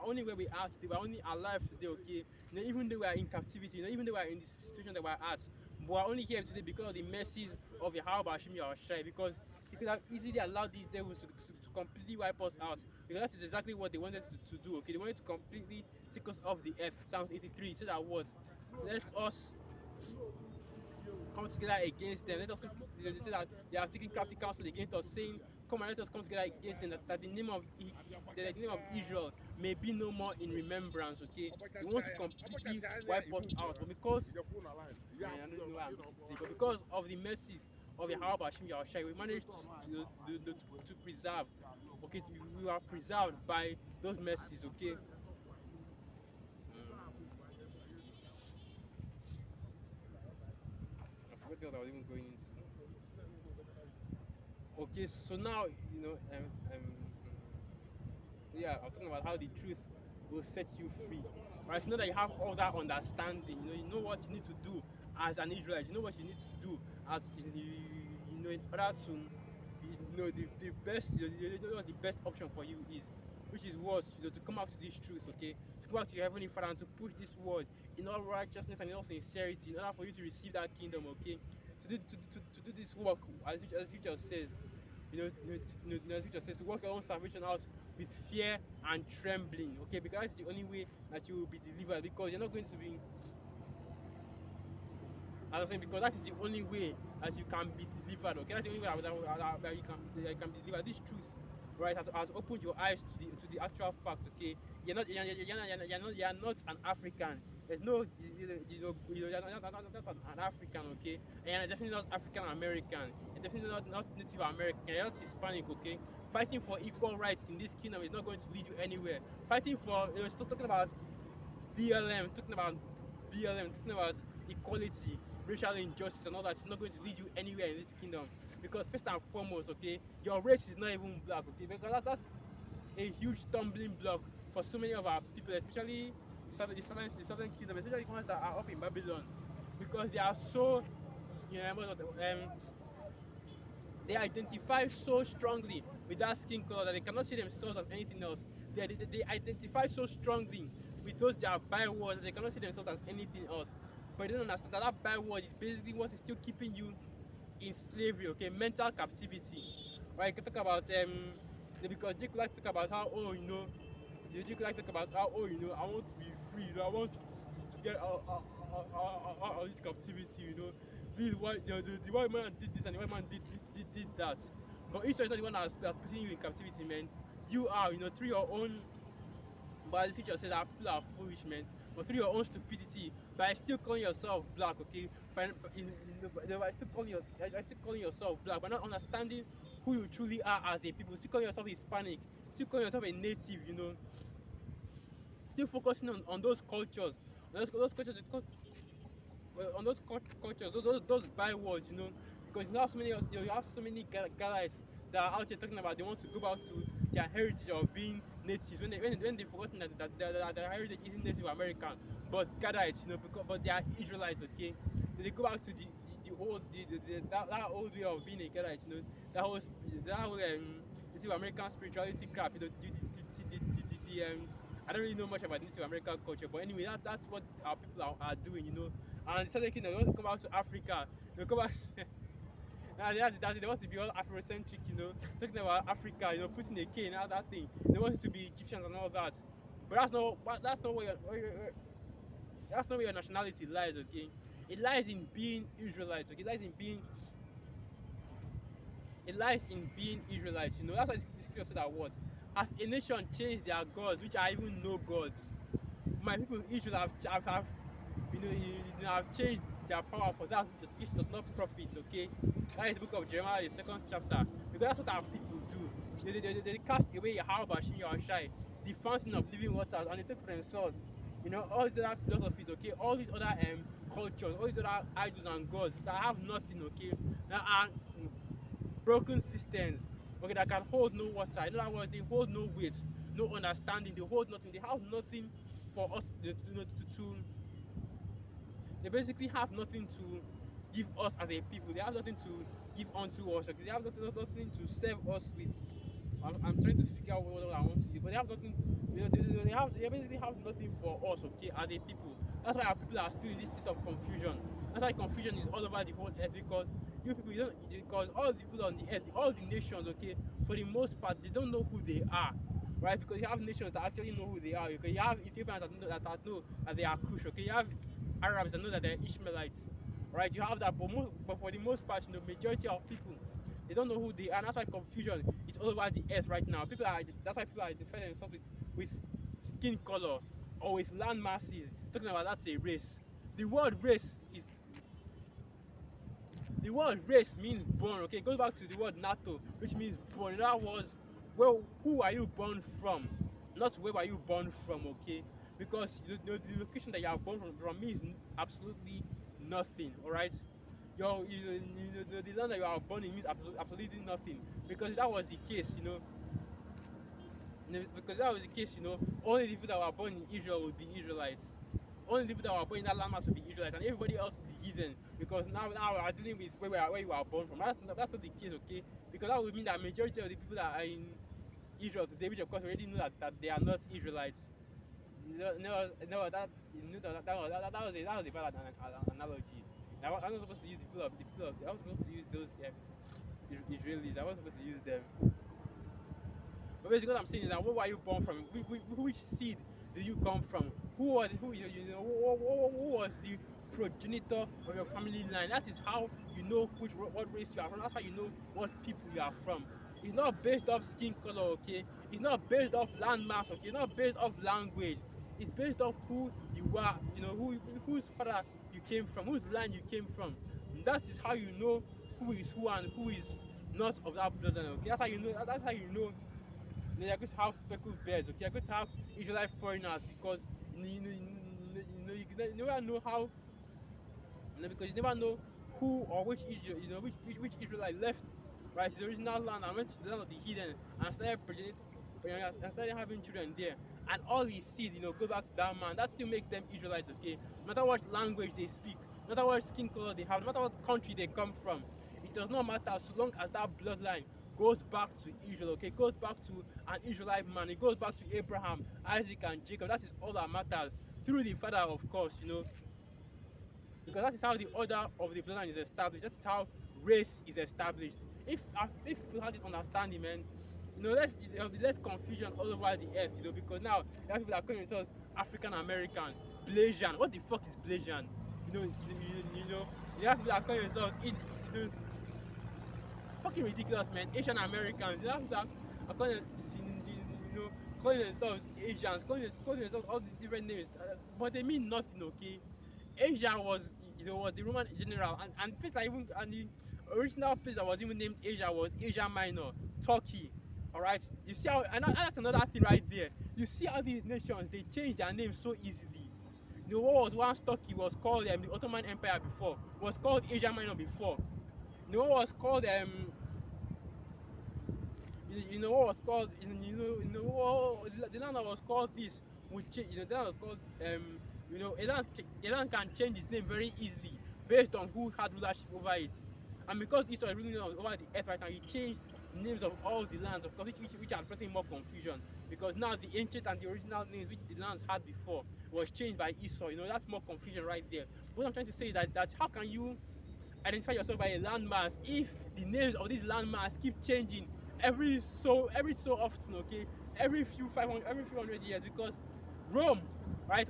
only where we are today, we are only alive today, okay? Even though we are in captivity, even though we are in this situation that we are at, but we are only here today because of the mercies of Yahweh Bashim Yahushai, because he could have easily allowed these devils to completely wipe us out, because that is exactly what they wanted to do, okay? They wanted to completely take us off the earth. Psalms 83 says that what? Let us come together against them. Let us come together. They say that they have taken crafty counsel against us, saying, "Come and let us come together against them, that the name of Israel may be no more in remembrance." Okay, they want to completely wipe us out, but because of the mercies of Yahweh Bashim Yahushai, we managed to preserve. Okay, we are preserved by those mercies. Okay. I was even going into. Okay, so now yeah, I'm talking about how the truth will set you free. Right, you know that you have all that understanding. You know what you need to do as an Israelite. You know what you need to do as in order to the best. You know what the best option for you is, which is what to come out to this truth. Okay, to come out to your heavenly Father and to push this word in all righteousness and in all sincerity, in order for you to receive that kingdom. Okay, to do this work as the scripture says. The scripture says to work your own salvation out with fear and trembling. Okay, because that's the only way that you will be delivered. Because you're not going to be. As I'm saying, because that is the only way that you can be delivered. Okay, that's the only way that you can be delivered. This truth, right, has opened your eyes to the actual fact. Okay, you're not an African. There's no you're not an African. Okay, and you're definitely not African American. You're definitely not Native American. You're not Hispanic. Okay, fighting for equal rights in this kingdom is not going to lead you anywhere. Fighting for still talking about BLM, talking about equality, racial injustice and all that is not going to lead you anywhere in this kingdom. Because first and foremost, okay, your race is not even black, okay, because that's a huge stumbling block for so many of our people, especially the southern kingdom, especially the ones that are up in Babylon, because they are so they identify so strongly with that skin color that they cannot see themselves as anything else. They identify so strongly with those their bywords that they cannot see themselves as anything else. But they don't understand that that byword is basically what is still keeping you in slavery, okay, mental captivity. Right, you can talk about because Jake like to talk about how Jake like to talk about how I want to be free, I want to get out of this captivity, This is why the white man did this and the white man did that. But Israel is not the one that's putting you in captivity, man. You are, through your own. But the teacher says that people are foolish, man. But through your own stupidity, by still calling yourself black, okay? By still calling yourself black, by not understanding who you truly are as a people, still calling yourself Hispanic, still calling yourself a native, Still focusing on those cultures, those cultures, those bywords, because you have so many guys that are out here talking about they want to go back to their heritage of being natives when they've forgotten that their heritage isn't Native American but Gadites, but they are Israelites, okay? They go back to that old way of being a Gadite, that whole Native American spirituality crap, I don't really know much about Native American culture, but anyway, that's what our people are doing, And the Southern Kingdom, they want to come back to Africa, they come back. They want to be all Afrocentric, talking about Africa, putting a K and all that thing. They want it to be Egyptians and all that. But that's not where your nationality lies, okay? It lies in being Israelites, okay? It lies in being Israelites, That's why the scripture said that what? Has a nation changed their gods, which are even no gods? My people in Israel have changed their power for that which does not profit, okay? That is the book of Jeremiah, the 2nd chapter. Because that's what our people do. They cast away Yahweh Bashim Yahushai, the fountain of living waters, and they take for themselves, all these other philosophies, okay? All these other cultures, all these other idols and gods that have nothing, okay? That are broken systems, okay, that can hold no water. In other words, they hold no weight, no understanding, they hold nothing, they have nothing for us to They basically have nothing to give us as a people. They have nothing to give unto us. Okay? They have nothing to serve us with. I'm trying to figure out what I want to do, but they have nothing. They basically have nothing for us. Okay, as a people. That's why our people are still in this state of confusion. That's why confusion is all over the whole earth, because you people, you don't, because all the people on the earth, all the nations, okay, for the most part, they don't know who they are, right? Because you have nations that actually know who they are. Okay, you have Ethiopians that know that they are Kush. Okay, you have Arabs that know that they're Ishmaelites, right? You have that, but for the most part, majority of people, they don't know who they are. And that's why confusion is all over the earth right now. That's why people are identifying themselves with skin color or with land masses, talking about that's a race. The word race is the word race means born. Okay, it goes back to the word nato, which means born. That was, well, who are you born from, not where were you born from. Okay, because the location that you are born from means absolutely nothing. All right, the land that you are born in means absolutely nothing, because if that was the case, only the people that were born in Israel would be Israelites. Only the people that were born in that land would be Israelites, and everybody else would be heathen. Because now we are dealing with where you are born from. That's not the case, okay? Because that would mean that majority of the people that are in Israel today, which of course already know that they are not Israelites. That was a bad analogy. I wasn't supposed to use I was supposed to use those Israelis. I wasn't supposed to use them. But basically, what I'm saying is that where were you born from? Which seed do you come from? Who was the progenitor of your family line? That is how you know what race you are from. That's how you know what people you are from. It's not based off skin color, okay? It's not based off landmass, okay? It's not based off language. It's based off who you are, whose father you came from, whose line you came from. That is how you know who is who and who is not of that bloodline, okay? That's how you know. That's how you know. You're going to have speckled birds, okay? You're going to have Israelite foreigners, because you never know how, because you never know who or which Israelite left, right, his original land and went to the land of the heathen and started having children there, and all his seed, go back to that man. That still makes them Israelites, okay? No matter what language they speak, no matter what skin color they have, no matter what country they come from, it does not matter so long as that bloodline goes back to Israel, okay? It goes back to an Israelite man. It goes back to Abraham, Isaac, and Jacob. That is all that matters. Through the father, of course, because that is how the order of the bloodline is established. That is how race is established. If people have this understanding, man, there'll be less confusion all over the earth, because now there are people that are calling themselves African American, Blasian. What the fuck is Blasian? You have people that are calling themselves fucking ridiculous, man. Asian Americans, are calling themselves Asians, calling themselves all these different names, but they mean nothing, okay? Asia was the Roman general, and the original place that was even named Asia was Asia Minor, Turkey. All right, you see how, and that's another thing right there. You see how these nations, they change their names so easily. What was once Turkey was called the Ottoman Empire before, was called Asia Minor before. What was called the land that was called this would change. The land was called a land can change its name very easily based on who had rulership over it. And because Israel is ruling over the earth right now, he changed names of all the lands, of course, which are creating more confusion, because now the ancient and the original names which the lands had before was changed by Esau. That's more confusion right there. What I'm trying to say is that how can you identify yourself by a landmass if the names of these landmass keep changing every so often, okay? Every few hundred years, because Rome, right?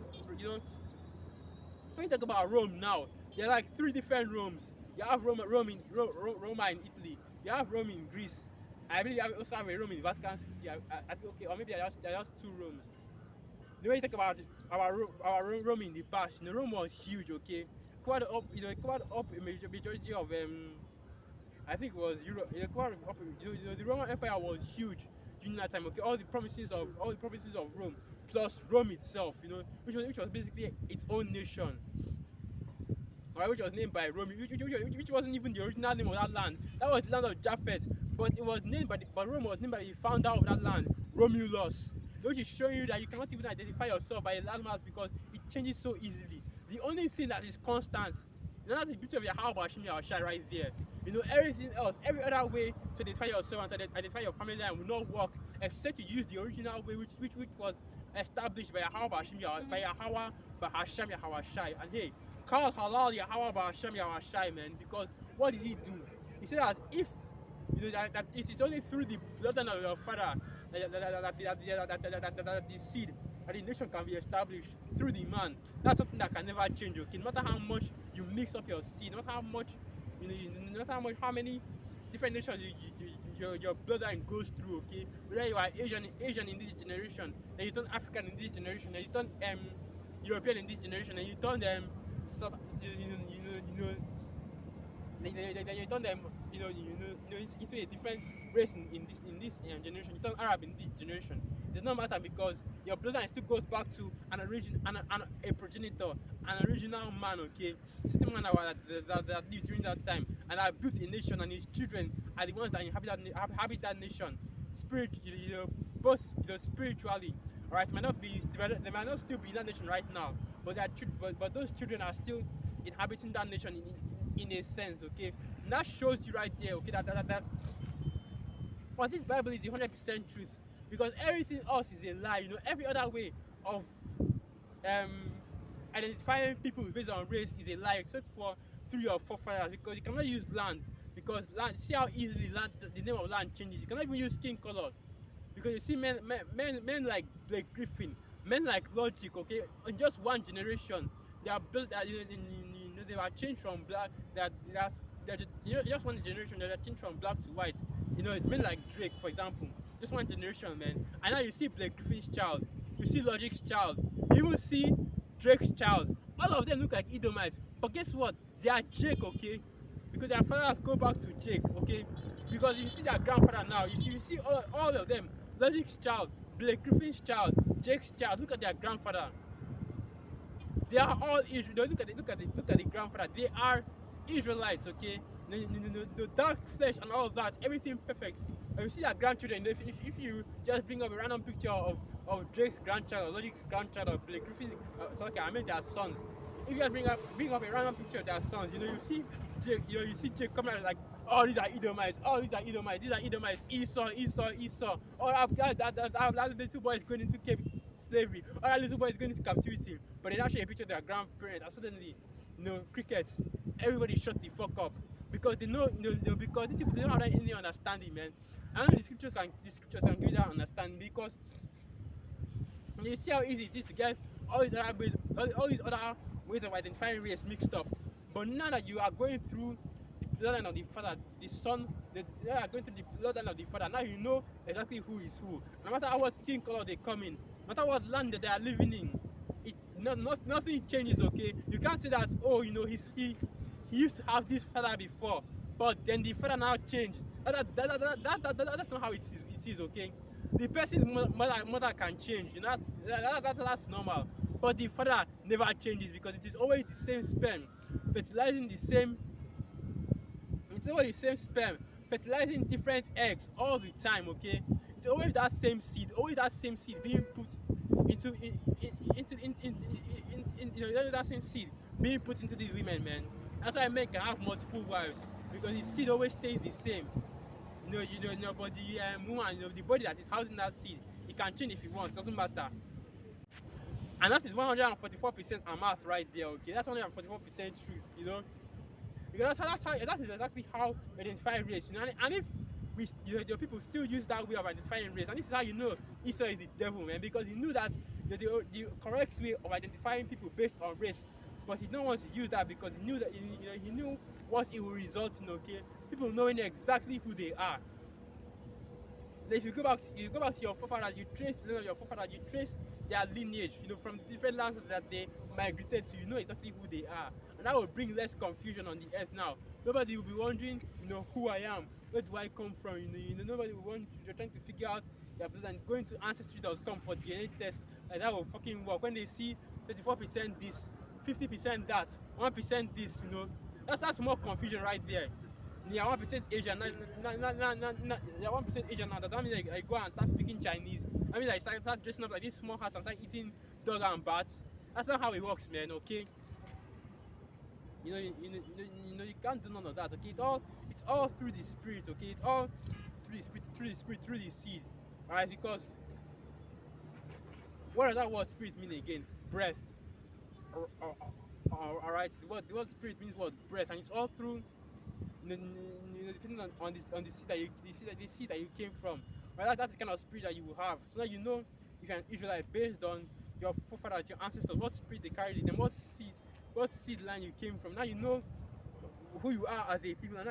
When you talk about Rome now, there are like 3 different Romes. You have Roma in Italy. You have Rome in Greece. I believe you also have a Rome in Vatican City. Okay, or maybe there are just 2 Romes. When you talk about our Rome in the past, Rome was huge, okay? Covered up a majority of I think it was Europe. The Roman Empire was huge during that time. Okay, all the provinces of Rome plus Rome itself, which was basically its own nation. Alright, which was named by Rome, which wasn't even the original name of that land. That was the land of Japheth, but it was named but Rome was named by the founder of that land, Romulus. Which is showing you that you cannot even identify yourself by a landmass because it changes so easily. The only thing that is constant, that's the beauty of your how about Shimi Shai right there. Everything else, every other way to identify yourself and to identify your family line will not work except you use the original way which was established by Yahweh Hashem, by Yahweh Hashem Yahweh Shai. And hey, call halal Yahweh Hashem Yahweh Shai, man, because what did he do? He said that if that it is only through the bloodline of your father that the seed and the nation can be established through the man. That's something that can never change, okay? No matter how much you mix up your seed, no matter how much no matter how many different nations your bloodline goes through, okay? Whether you are Asian in this generation, then you turn African in this generation, then you turn European in this generation, and you turn them then you turn them into a different race in this generation. You turn Arab in this generation. It does not matter because your bloodline still goes back to a progenitor, an original man, okay? Certain man that lived during that time and that built a nation, and his children are the ones that inhabit that nation. Both spiritually. Alright, they might not still be in that nation right now, but those children are still inhabiting that nation in a sense, okay? And that shows you right there, okay, that's but this Bible is the 100% truth, because everything else is a lie. Every other way of identifying people based on race is a lie, except for through your forefathers, because you cannot use land, because land, see how easily the name of land changes. You cannot even use skin color, because you see men like Blake Griffin, men like Logic, okay, in just one generation they are built they were changed from black, just one generation they were changed from black to white. Men like Drake, for example, just one generation, man. And now you see Blake Griffin's child, you see Logic's child, you even see Drake's child. All of them look like Edomites, but guess what? They are Jake, okay? Because their fathers go back to Jake, okay? Because if you see their grandfather now, you see all of them, Logic's child, Blake Griffin's child, Jake's child, look at their grandfather. They are all Israel. Look at the grandfather. They are Israelites, okay? The dark flesh and all of that, everything perfect. But you see their grandchildren, if you just bring up a random picture of Drake's grandchild, or Logic's grandchild, or Blake Griffin's, their sons. If you just bring up a random picture of their sons, you see Jake, you see Jake coming out like, oh, these are Edomites, these are Edomites, Esau. Oh, that little boy is going into slavery, or that little boy is going into captivity. But they now show a picture of their grandparents, and suddenly, crickets, everybody shut the fuck up. Because they know, because these people, they don't have any understanding, man. And the scriptures can give you that understanding, because you see how easy it is to get all these other ways of identifying race mixed up. But now that you are going through the bloodline of the father, the son, they are going through the bloodline of the father, now you know exactly who is who. No matter what skin color they come in, no matter what land that they are living in, nothing changes, okay? You can't say that, oh, he used to have this father before, but then the father now changed. That's not how it is, okay? The person's mother can change, that's normal. But the father never changes, because it is always the same sperm, fertilizing different eggs all the time, okay? It's always that same seed being put into that same seed being put into these women, man. That's why men can have multiple wives, because the seed always stays the same. But the woman, the body that is housing that seed, it can change if it wants, doesn't matter. And that is 144% math right there, okay? That's 144% truth, Because that is exactly how we identify race, And if your people still use that way of identifying race, and this is how you know Esau is the devil, man, because he knew that the correct way of identifying people based on race, but he didn't want to use that, because he knew that he knew what it will result in, okay? People knowing exactly who they are. If you go back to your forefathers, you trace the name of your forefathers, you trace their lineage, from different lands that they migrated to, you know exactly who they are. And that will bring less confusion on the earth now. Nobody will be wondering, who I am, where do I come from, nobody will want, you're trying to figure out their blood, and going to ancestry.com for DNA test, like that will fucking work. When they see 34% this, 50% that, 1% this, that's more confusion right there. Yeah, 1% Asian, yeah, 1% Asian now. That means I go and start speaking Chinese. I start dressing up like this small hats and start eating dog and bats. That's not how it works, man, okay? You can't do none of that. Okay, it's all through the spirit. Okay, it's all through the spirit, through the seed. All right, because what does that word spirit mean again? Breath. All right, the word spirit means what? Breath, and it's all through depending on the seed that you came from. Right, that's the kind of spirit that you will have. So that you know if you're an Israelite based on your forefathers, your ancestors, what spirit they carried in them, what seed line you came from. Now you know who you are as a people, and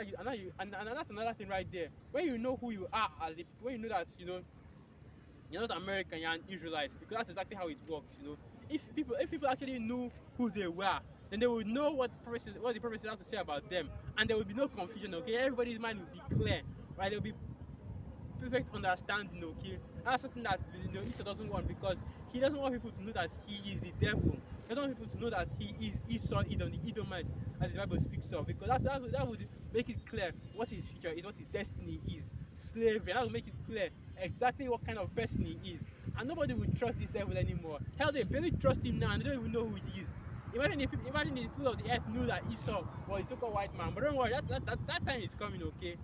that's another thing right there. When you know who you are as a people, when you know that you're not American, you're an Israelite, because that's exactly how it works. If people actually knew who they were, then they would know what the prophecies have to say about them, and there would be no confusion. Okay, everybody's mind would be clear, right? There will be perfect understanding. Okay, that's something that Esau doesn't want, because he doesn't want people to know that he is the devil. He doesn't want people to know that he is Esau, Edom, the Edomites, as the Bible speaks of, because that would make it clear what his future is, what his destiny is. Slavery. That will make it clear exactly what kind of person he is, and nobody will trust this devil anymore. Hell, they barely trust him now, and they don't even know who he is. Imagine if the people of the earth knew that Esau was a so-called white man. But don't worry, that time is coming. Okay,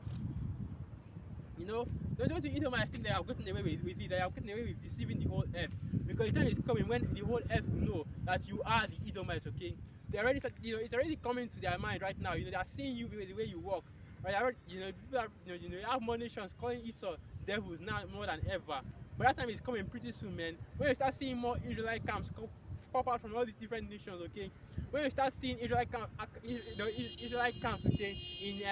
don't you Edomites think they have gotten away with it? They have gotten away with deceiving the whole earth, because the time is coming when the whole earth will know that you are the Edomites. Okay, they already it's already coming to their mind right now. They are seeing you the way you walk. Right, people are, you have more nations calling Esau devils now more than ever. But that time is coming pretty soon, man. When you start seeing more Israelite camps pop out from all the different nations, okay. When you start seeing Israelite camps, okay, in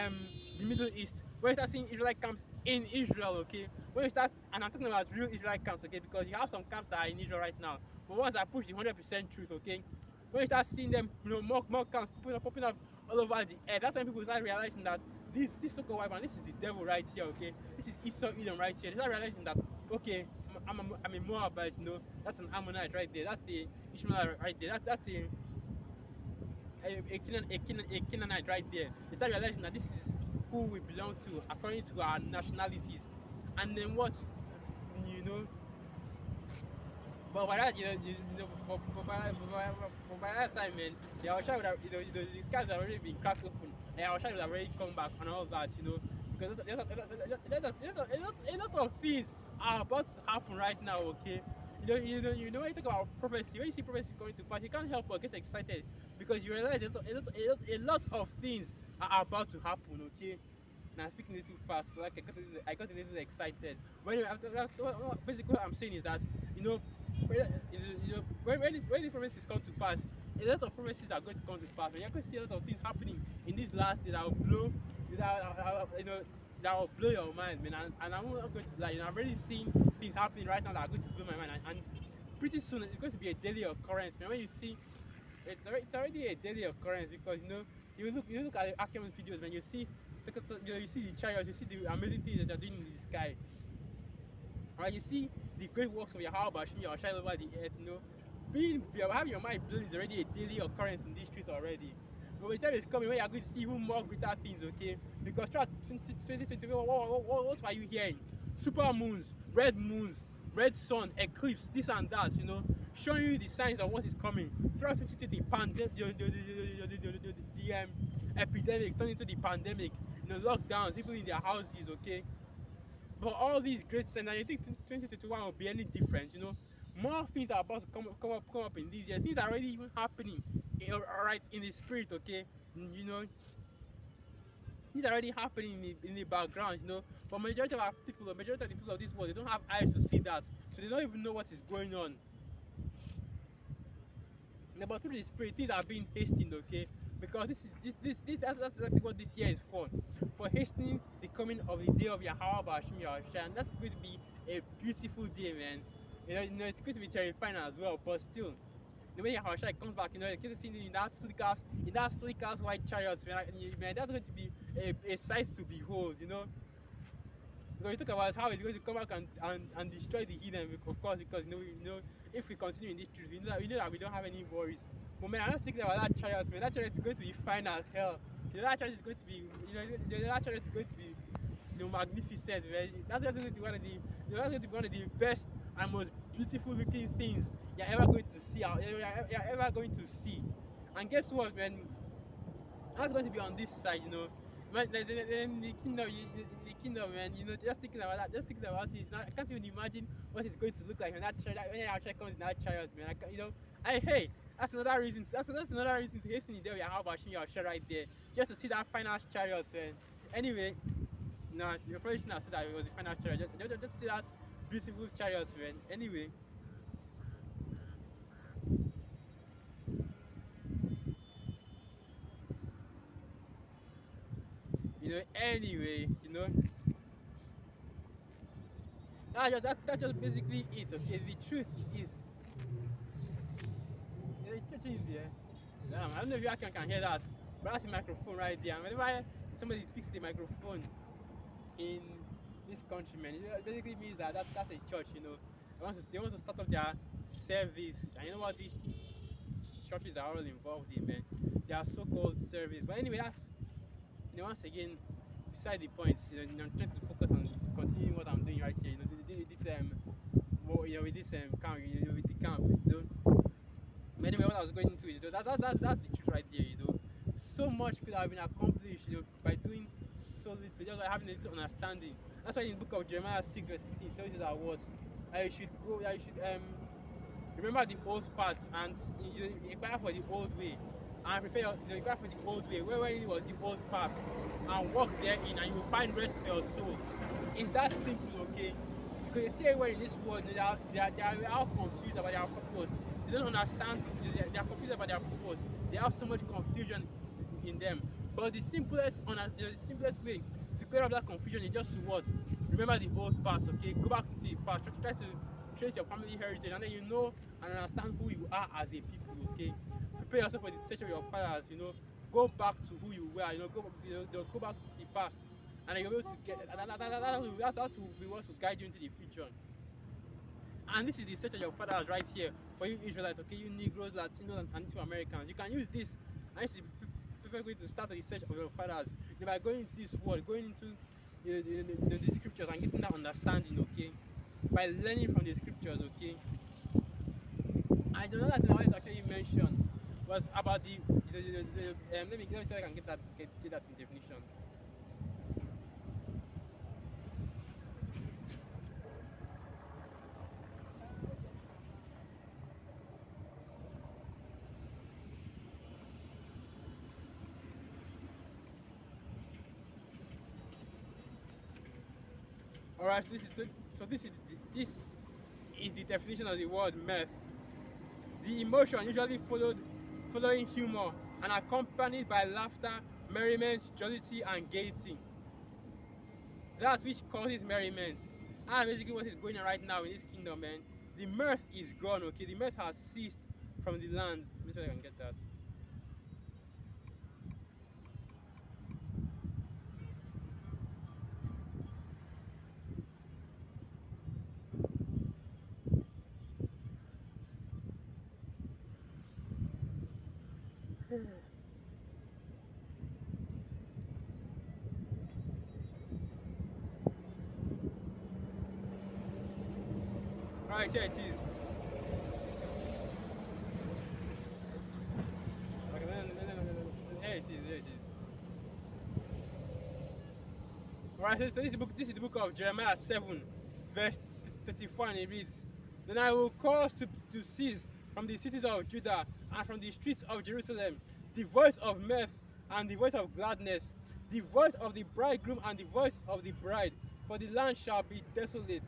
the Middle East. When you start seeing Israelite camps in Israel, okay. And I'm talking about real Israelite camps, okay, because you have some camps that are in Israel right now, but ones that push the 100% truth, okay. When you start seeing them, more camps popping up all over the earth, that's when people start realizing that this so-called white man, this is the devil right here, okay. This is Esau Edom right here. They start realizing that, okay, I'm a Moabite, that's an Ammonite right there. That's the Ishmaelite right there. That's a Canaanite right there. They start realizing that this is who we belong to according to our nationalities. And then what, but by that, by that time, man, the Ausha would have, the skies have already been cracked open. And Ausha would have already come back and all that, because a lot of things are about to happen right now, okay. When you talk about prophecy, when you see prophecy coming to pass, you can't help but get excited, because you realize a lot of things are about to happen, okay. Now speaking a little fast, like I got a little excited. Basically what I'm saying is that when these prophecies come to pass, a lot of prophecies are going to come to pass. And you're going to see a lot of things happening in these last days that will blow your mind, man. And I'm not going to lie. I've already seen things happening right now that are going to blow my mind. And pretty soon it's going to be a daily occurrence, man. When you see, it's already a daily occurrence, because you look at the Akemen videos, man. You see the chariots, you see the amazing things that they're doing in the sky. Right, you see the great works of Yahweh Bashim Yahweh over the earth. Having your mind blown is already a daily occurrence in this street already. But the time is coming when you are going to see even more greater things, okay? Because throughout 2020, what are you hearing? Super moons, red sun, eclipse, this and that, showing you the signs of what is coming. Throughout 2020, the epidemic turned into the pandemic, lockdowns, people in their houses, okay? But all these great signs, and you think 2021 will be any different, More things are about to come up in these years. Things are already even happening, alright, in the spirit, okay? Things are already happening in the background, But majority of the people of this world, they don't have eyes to see that, so they don't even know what is going on. But through the spirit, things are being hastened, okay? Because that's exactly what this year is for hastening the coming of the day of Yahweh Bashim Yahweh, and that's going to be a beautiful day, man. It's going to be terrifying as well, but still, the way Yahweh comes back, you can see in that slick ass white chariots, man, that's going to be a sight to behold, Because you talk about how it's going to come back and destroy the heathen, of course, because if we continue in this truth, we know that we don't have any worries. But man, I'm not thinking about that chariot, man. That chariot is going to be fine as hell. That chariot is going to be, that chariot is going to be, magnificent, man. That's going to be one of the best and most beautiful looking things you're ever going to see. You're ever going to see. And guess what, man? That's going to be on this side, you know. Man, then the kingdom, the kingdom, man. You know, just thinking about that, just thinking about it. It's not, I can't even imagine what it's going to look like when that chariot, when our chariot comes in that chariot, man. I can, you know, hey, that's another reason. That's another reason to hasten there. How about your share right there, just to see that final chariot, man. Anyway, no, you're probably shouldn't have said that it was the final chariot. Just to see that beautiful chariot, man. Anyway, you know, that's just basically it. Okay, the truth is, the truth is there. Damn, I don't know if you can hear that, but that's the microphone right there. And whenever somebody speaks to the microphone in this country, man, it basically means that that's a church, you know. They want to start up their service, and you know what these churches are all involved in, man. They are so-called service. But anyway, that's, you know, once again, beside the point. You know, I'm trying to focus on continuing what I'm doing right here. You know, you know, with this camp, you know, with the camp, you know. But anyway, what I was going into is, you know, that's the truth right there. You know, so much could have been accomplished, you know, by doing so little, just by having a little understanding. That's why in the book of Jeremiah 6 verse 16 it tells you that what, I should go, I should remember the old paths and, you know, inquire for the old way, and prepare, you know, inquire for the old way, where it was the old path, and walk therein, and you will find rest for your soul. It's that simple, okay? Because you see everywhere in this world, they are all confused about their purpose. They don't understand. They are confused about their purpose. They have so much confusion in them. But the simplest, the simplest way to clear up that confusion is just to what? Remember the old paths, okay? Go back to the past. Try to trace your family heritage, and then you know and understand who you are as a people, okay? Prepare yourself for the search of your fathers, you know. Go back to who you were, you know. Go back to the past, and then you'll be able to get that will be what will guide you into the future. And this is the search of your fathers right here for you Israelites, okay? You Negroes, Latinos, and Native Americans. You can use this, and this is the perfect way to start the search of your fathers. You know, by going into this world, going into the scriptures and getting that understanding, okay? By learning from the scriptures, okay? And the other thing I wanted to actually mention was about let me see if I can get that in definition. Alright, this is the definition of the word mirth. The emotion usually following humor and accompanied by laughter, merriment, jollity, and gaiety. That which causes merriment. And basically what is going on right now in this kingdom, man. The mirth is gone, okay? The mirth has ceased from the land. Let me see if I can get that. Right, here it is. Okay, no. Here it is, here it is. Alright, so this is the book of Jeremiah 7, verse 34, and it reads, Then I will cause to cease from the cities of Judah and from the streets of Jerusalem the voice of mirth and the voice of gladness, the voice of the bridegroom and the voice of the bride, for the land shall be desolate.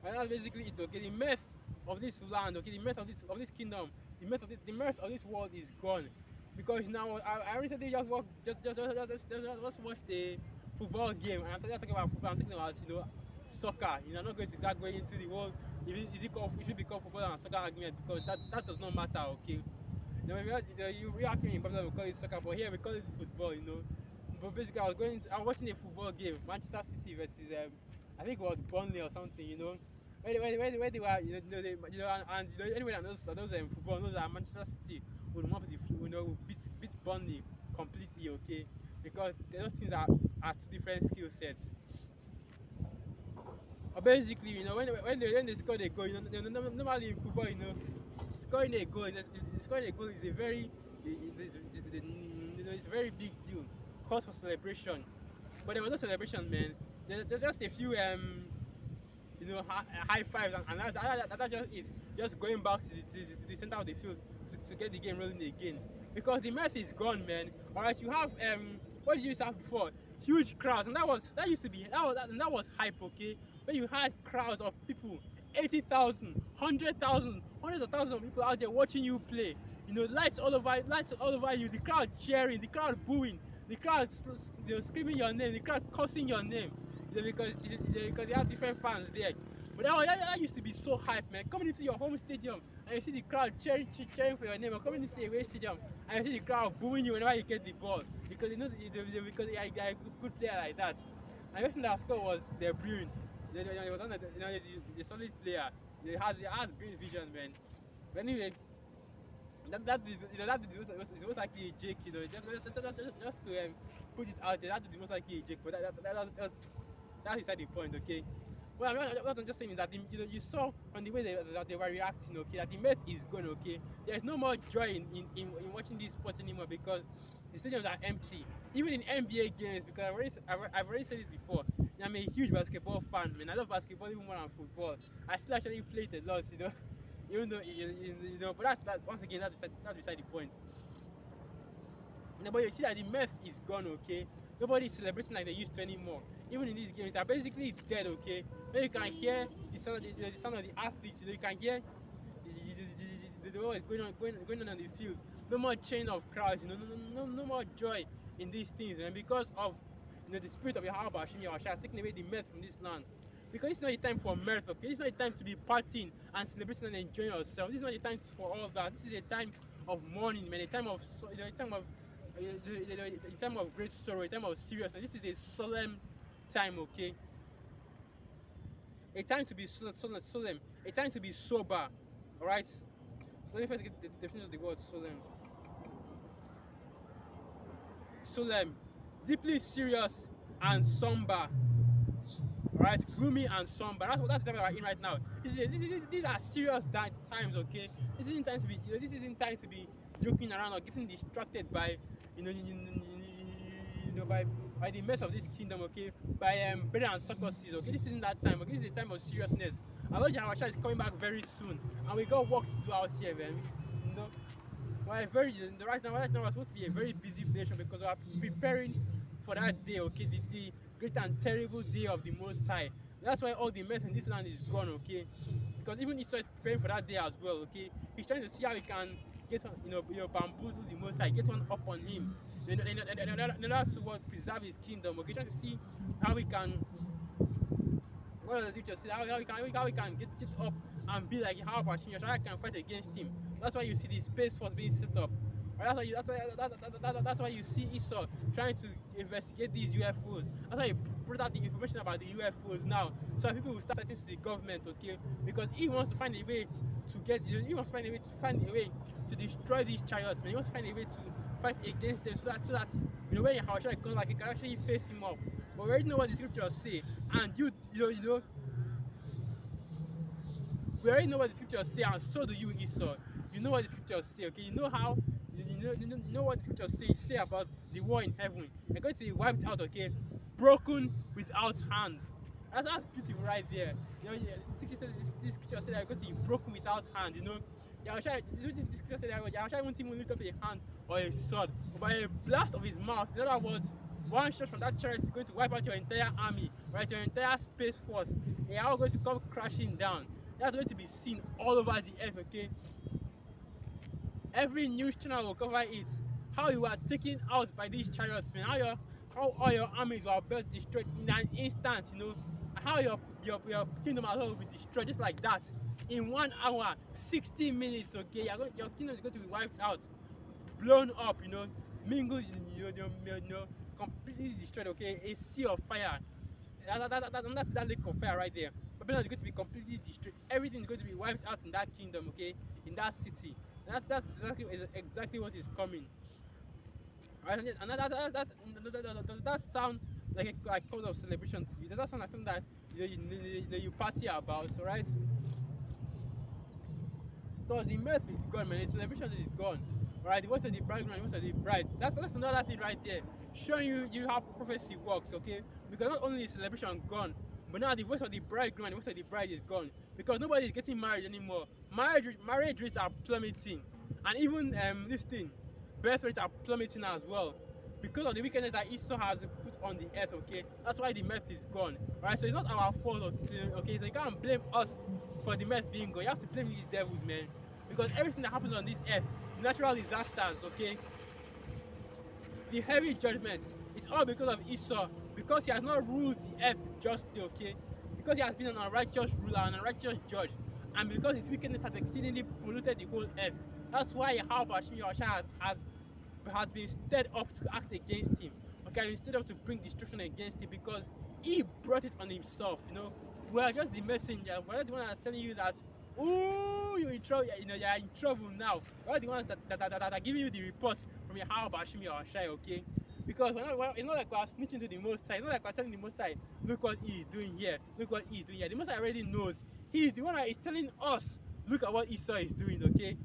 And that's basically it, okay? The mirth of this land, okay, the mirth of this kingdom, the mirth of this world is gone. Because now I recently just watched a football game, and I'm talking about football, I'm talking about, you know, soccer. You know, I'm not going to start going into the whole it should be called football and soccer argument, because that does not matter, okay? You know, we actually in Babylon we call it soccer, but here we call it football, you know. But basically I was watching a football game, Manchester City versus I think it was Burnley or something, you know. Where they were, you know, and you know, anyone that knows football knows that Manchester City would want the, you know, beat Burnley completely, okay? Because those teams are two different skill sets. basically, when they score a goal, normally in football, scoring a goal, scoring a goal is a very, it's a very big deal, cause for celebration. But there was no celebration, man. There's just a few high fives, and that just is just going back to the center of the field to get the game rolling again. Because the mess is gone, man. All right, you have what did you used to have before? Huge crowds, and that used to be that was hype, okay? When you had crowds of people, 80,000, 100,000, hundreds of thousands of people out there watching you play. Lights all over you, the crowd cheering, the crowd booing, the crowd screaming your name, the crowd cursing your name, because you have different fans there. But that used to be so hype, man. Coming into your home stadium and you see the crowd cheering for your name, or coming into the away stadium and you see the crowd booing you whenever you get the ball, because because you're a good player like that. And the person that scored was De Bruyne. He was on a solid player. He has great vision, man. But anyway, that is most likely a joke, just to put it out there. That is most likely a joke, but that's beside the point, okay? Well, what I'm just saying is that you saw from the way they were reacting, okay, that the mess is gone, okay. There's no more joy in watching these sports anymore, because the stadiums are empty. Even in NBA games, because I've already said it before. I'm a huge basketball fan, man. I love basketball even more than football. I still actually play it a lot, even though, but that once again, that's beside the point. But you see that the mess is gone, okay. Nobody's celebrating like they used to anymore. Even in these games, they're basically dead, okay. When you can hear the sound of the athletes, you can hear the what is going on the field. No more chain of crowds, no more joy in these things, man, because of the spirit of Yahweh has taken away the mirth from this land. Because it's not a time for mirth, okay? It's not a time to be partying and celebrating and enjoying yourself. This is not a time for all of that. This is a time of mourning, man. A time of great sorrow, a time of seriousness. This is a solemn time, okay? A time to be solemn, a time to be sober, all right? So let me first get the definition of the word solemn. Solemn, deeply serious and somber. Alright, gloomy and somber. That's the time we're in right now. These are serious times, okay? This isn't time to be joking around or getting distracted by by the mess of this kingdom, okay? By bread and circuses, okay? This isn't that time, okay? This is a time of seriousness. I know Jehovah is coming back very soon, and we got work to do out here, man. Right now we're supposed to be a very busy nation, because we are preparing for that day, okay? The great and terrible day of the Most High. That's why all the mess in this land is gone, okay? Because even Israel is preparing for that day as well, okay? He's trying to see how he can get on, bamboozle the Most High, get one up on him, in order to preserve his kingdom, okay? Trying to see how we can, what does it just say? How we can get up and be like how Pachinyo, how I can fight against him. That's why you see the space force being set up. Right? That's why you see Esau trying to investigate these UFOs. That's why he brought out the information about the UFOs now, so people will start citing to the government, okay? Because he wants to find a way to destroy these chariots, man. He wants to find a way to fight against them, so that when Yahushua comes, like, you can actually face him off. But we already know what the scriptures say, and we already know what the scriptures say, and so do you, Esau. You know what the scriptures say, okay? You know how. You know what the scriptures say about the war in heaven. They're going to be wiped out, okay? Broken without hand. That's beautiful right there. This scripture says they're going to be broken without hand. This scripture says that Yahushua won't even lift up a hand or a sword, but by a blast of his mouth. In other words, one shot from that chariot is going to wipe out your entire army, right? Your entire space force. They are all going to come crashing down. That's going to be seen all over the earth, okay? Every news channel will cover it. How you are taken out by these chariots, man. How all your armies were built destroyed in an instant, and how your kingdom as well will be destroyed just like that. In 1 hour, 60 minutes, okay? Your kingdom is going to be wiped out, blown up, mingled, completely destroyed, okay? A sea of fire. That's that lake of fire right there. Babylon is going to be completely destroyed. Everything is going to be wiped out in that kingdom, okay? In that city. That's exactly what is coming. Right? And does that sound like a cause of celebration to you? Does that sound like something that you party about, alright? So the mirth is gone, man. The celebration is gone. Alright, the voice of the bridegroom and the voice of the bride. That's another thing right there. Showing you how prophecy works, okay? Because not only is celebration gone, but now the voice of the bridegroom and the voice of the bride is gone. Because nobody is getting married anymore. Marriage rates are plummeting. And even this thing, birth rates are plummeting as well. Because of the wickedness that Esau has put on the earth, okay? That's why the mirth is gone. Alright, so it's not our fault, okay? So you can't blame us for the mirth being gone. You have to blame these devils, man. Because everything that happens on this earth, natural disasters, okay? The heavy judgments, it's all because of Esau. Because he has not ruled the earth justly, okay? Because he has been an unrighteous ruler, an unrighteous judge. And because his wickedness has exceedingly polluted the whole earth. That's why Yahweh has been stirred up to act against him. Okay, instead of to bring destruction against him, because he brought it on himself. We are just the messenger. We're the ones that are telling you that, oh, you're in trouble. You're in trouble now. We're the ones that are giving you the reports from your Bashim Yahshai, okay? Because it's not like we're snitching to the Most High. It's not like we're telling the Most High, look what he is doing here. Look what he is doing here. The Most High already knows. He is the one that is telling us, look at what Esau is doing, okay?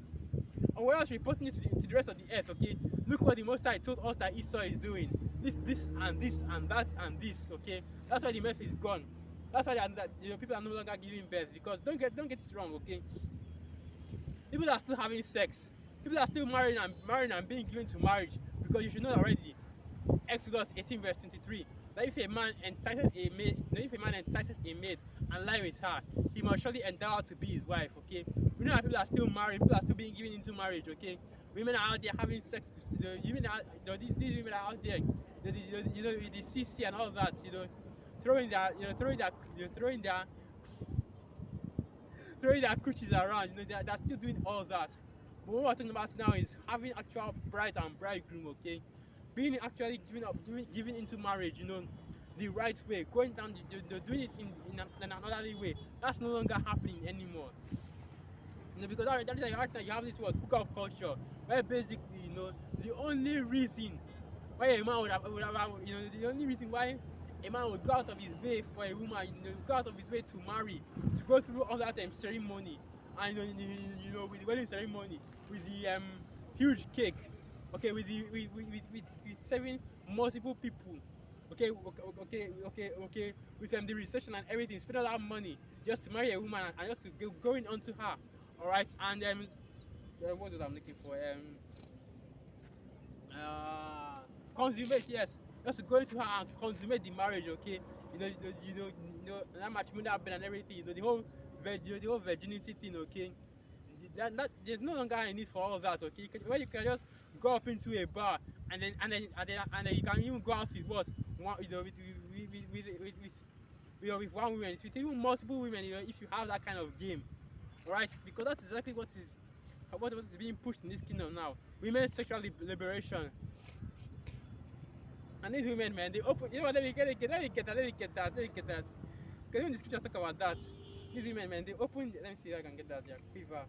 And we're else reporting it to the rest of the earth, okay? Look what the Most High told us that Esau is doing. This and this and that and this, okay? That's why the mess is gone. That's why people are no longer giving birth. Because don't get it wrong, okay? People are still having sex. People are still marrying and being given to marriage. Because you should know already. Exodus 18 verse 23. That if a man entices a maid and lie with her, he must surely endow her to be his wife, okay? We know that people are still marrying, people are still being given into marriage, okay? Women are out there having sex, these women are out there, with the CC and all that, throwing their coochies around, they're still doing all that. But what we're talking about now is having actual bride and bridegroom, okay? Being actually giving into marriage, the right way, going down, doing it in an orderly way. That's no longer happening anymore. Because right now you have this word hookup culture, where basically, the only reason why a man the only reason why a man would go out of his way for a woman, go out of his way to marry, to go through all that ceremony, and with the wedding ceremony, with the huge cake, okay, with serving multiple people, okay, with the reception and everything, spend all that money just to marry a woman and just to go in onto her, all right, and what was I'm looking for? Consummate, yes, just to go into her and consummate the marriage, okay, that matrimonial bed and everything, the whole virginity thing, okay. There's no longer a need for all of that, okay? Where you can just go up into a bar and then you can even go out with what one, with one woman, with even multiple women, if you have that kind of game, right? Because that's exactly what is being pushed in this kingdom now. Women's sexual liberation. And these women, man, they open. Let me get that. Because even the scriptures talk about that. These women, man, they open. Let me see if I can get that. Yeah, quiver.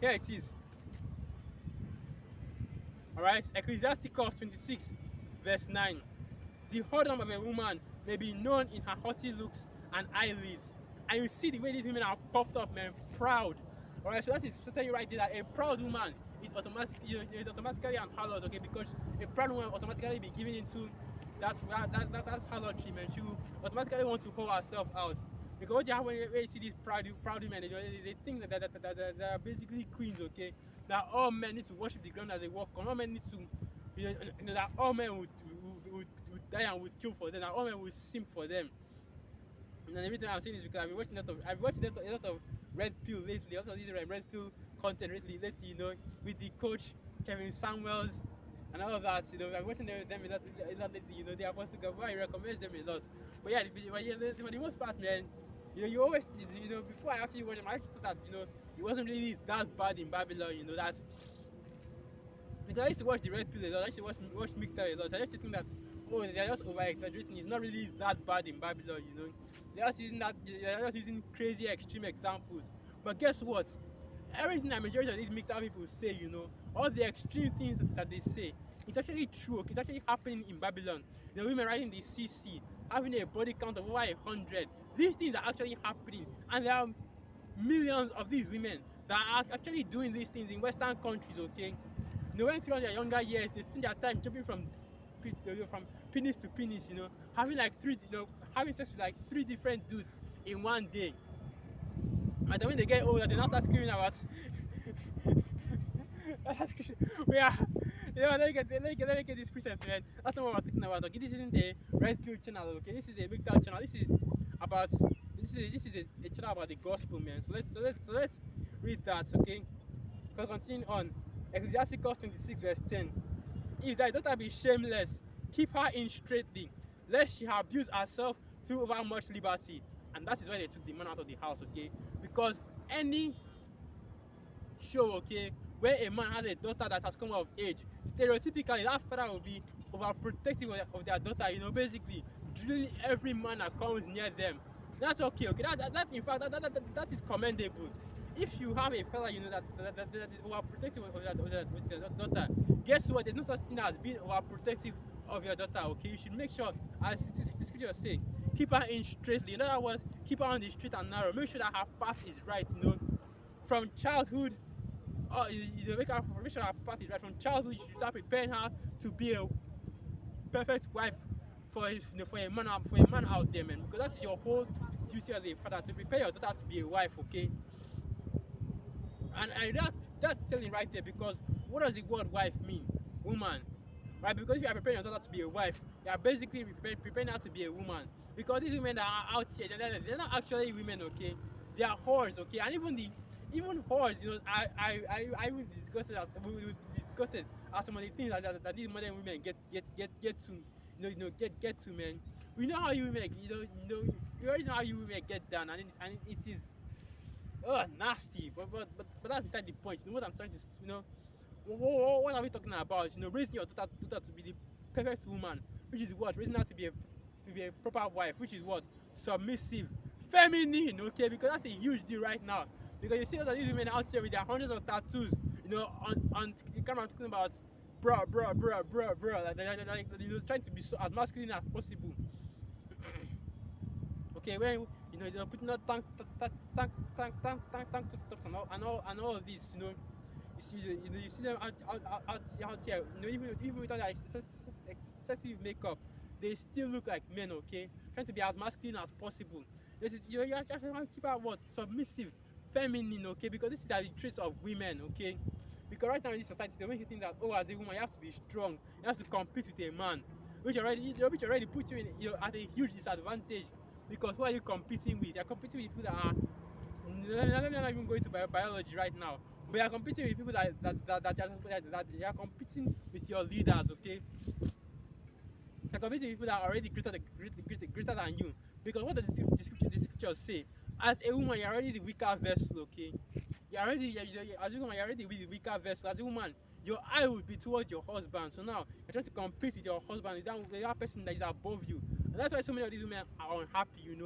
Here it is. Alright, Ecclesiasticus 26, verse 9. The whoredom of a woman may be known in her haughty looks and eyelids. And you see the way these women are puffed up, man, proud. Alright, so that is to tell you right there that a proud woman is automatically an harlot, okay? Because a proud woman will automatically be given into that harlotry, man. She will automatically want to hold herself out. Because what you have when you see these proud women, they think that they are basically queens, okay? That all men need to worship the ground that they walk on. All men need to, that all men would die and would kill for them. That all men would simp for them. And everything I'm saying is because I've watched a lot of red pill lately. Also, this red pill content lately, with the coach Kevin Samuels and all of that. I'm watching them a lot lately. They are supposed to go. I recommend them a lot. But yeah, for the most part, man, you always, before I actually watched them, I actually thought that, it wasn't really that bad in Babylon, that. Because I used to watch the red pill a lot. I used to watch meek a lot. I used to think that, they're just over exaggerating. It's not really that bad in Babylon, They're just using crazy extreme examples. But guess what? everything that majority of these mixed people say, all the extreme things that they say, it's actually true. Okay? It's actually happening in Babylon. Women riding the CC, having a body count of over 100. These things are actually happening, and there are millions of these women that are actually doing these things in Western countries. Okay, when throughout their younger years, they spend their time jumping from penis to penis. Having like having sex with like 3 different dudes in one day. And then when they get older, they now start screaming about. Yeah, let me get this preset, man. That's not what I'm talking about. Okay, this isn't a red pill channel. Okay, this is a big channel. This is a channel about the gospel, man. So let's read that. Okay, so continuing on, Ecclesiastes 26 verse 10. If thy daughter be shameless, keep her in straitly, lest she abuse herself through over much liberty. And that is why they took the man out of the house. Okay, because any show, okay, where a man has a daughter that has come of age, stereotypically that father will be overprotective of their daughter. Basically drilling every man that comes near them. That's okay. That in fact that is commendable. If you have a father that is overprotective of their daughter, guess what? There's no such thing as being overprotective of your daughter. Okay, you should make sure, as the scripture say, keep her in straitly. In other words, keep her on the straight and narrow. Make sure that her path is right. From childhood. Make sure her path is right. From childhood, you should start preparing her to be a perfect wife for a man out there, man. Because that is your whole duty as a father, to prepare your daughter to be a wife. Okay. And that's telling right there, because what does the word wife mean? Woman, right? Because if you are preparing your daughter to be a wife, you are basically preparing her to be a woman. Because these women that are out here, they're not actually women. Okay, they are whores. Okay, and even whores, I even disgusted at some of the things that these modern women get to, get to, man. We know how you women, we already know how you women get down, and it is nasty. But that's beside the point. What I'm trying to, what are we talking about? Raising your daughter to be the perfect woman, which is what? Raising her to be a proper wife, which is what? Submissive, feminine. Okay, because that's a huge deal right now. Because you see all of these women out here with their hundreds of tattoos, on the camera, talking about bruh, like they're trying to be so as masculine as possible. Okay, when they're putting out tank tops and all of this, you see them out here, even without their excessive makeup, they still look like men. Okay, trying to be as masculine as possible. This is you actually want to keep out what? Submissive, feminine. Okay, because this is the traits of women. Okay, because right now in this society they make you think that, as a woman you have to be strong, you have to compete with a man, which already puts you at a huge disadvantage. Because who are you competing with? You're competing with people that are, let me not even go into biology right now, but you're competing with people that you're competing with your leaders. Okay, you're competing with people that are already greater than you. Because what does the scripture say? As a woman, you're already the weaker vessel. Okay, as a woman, you're already the weaker vessel. As a woman, your eye will be towards your husband. So now you're trying to compete with your husband, with that person that is above you. And that's why so many of these women are unhappy.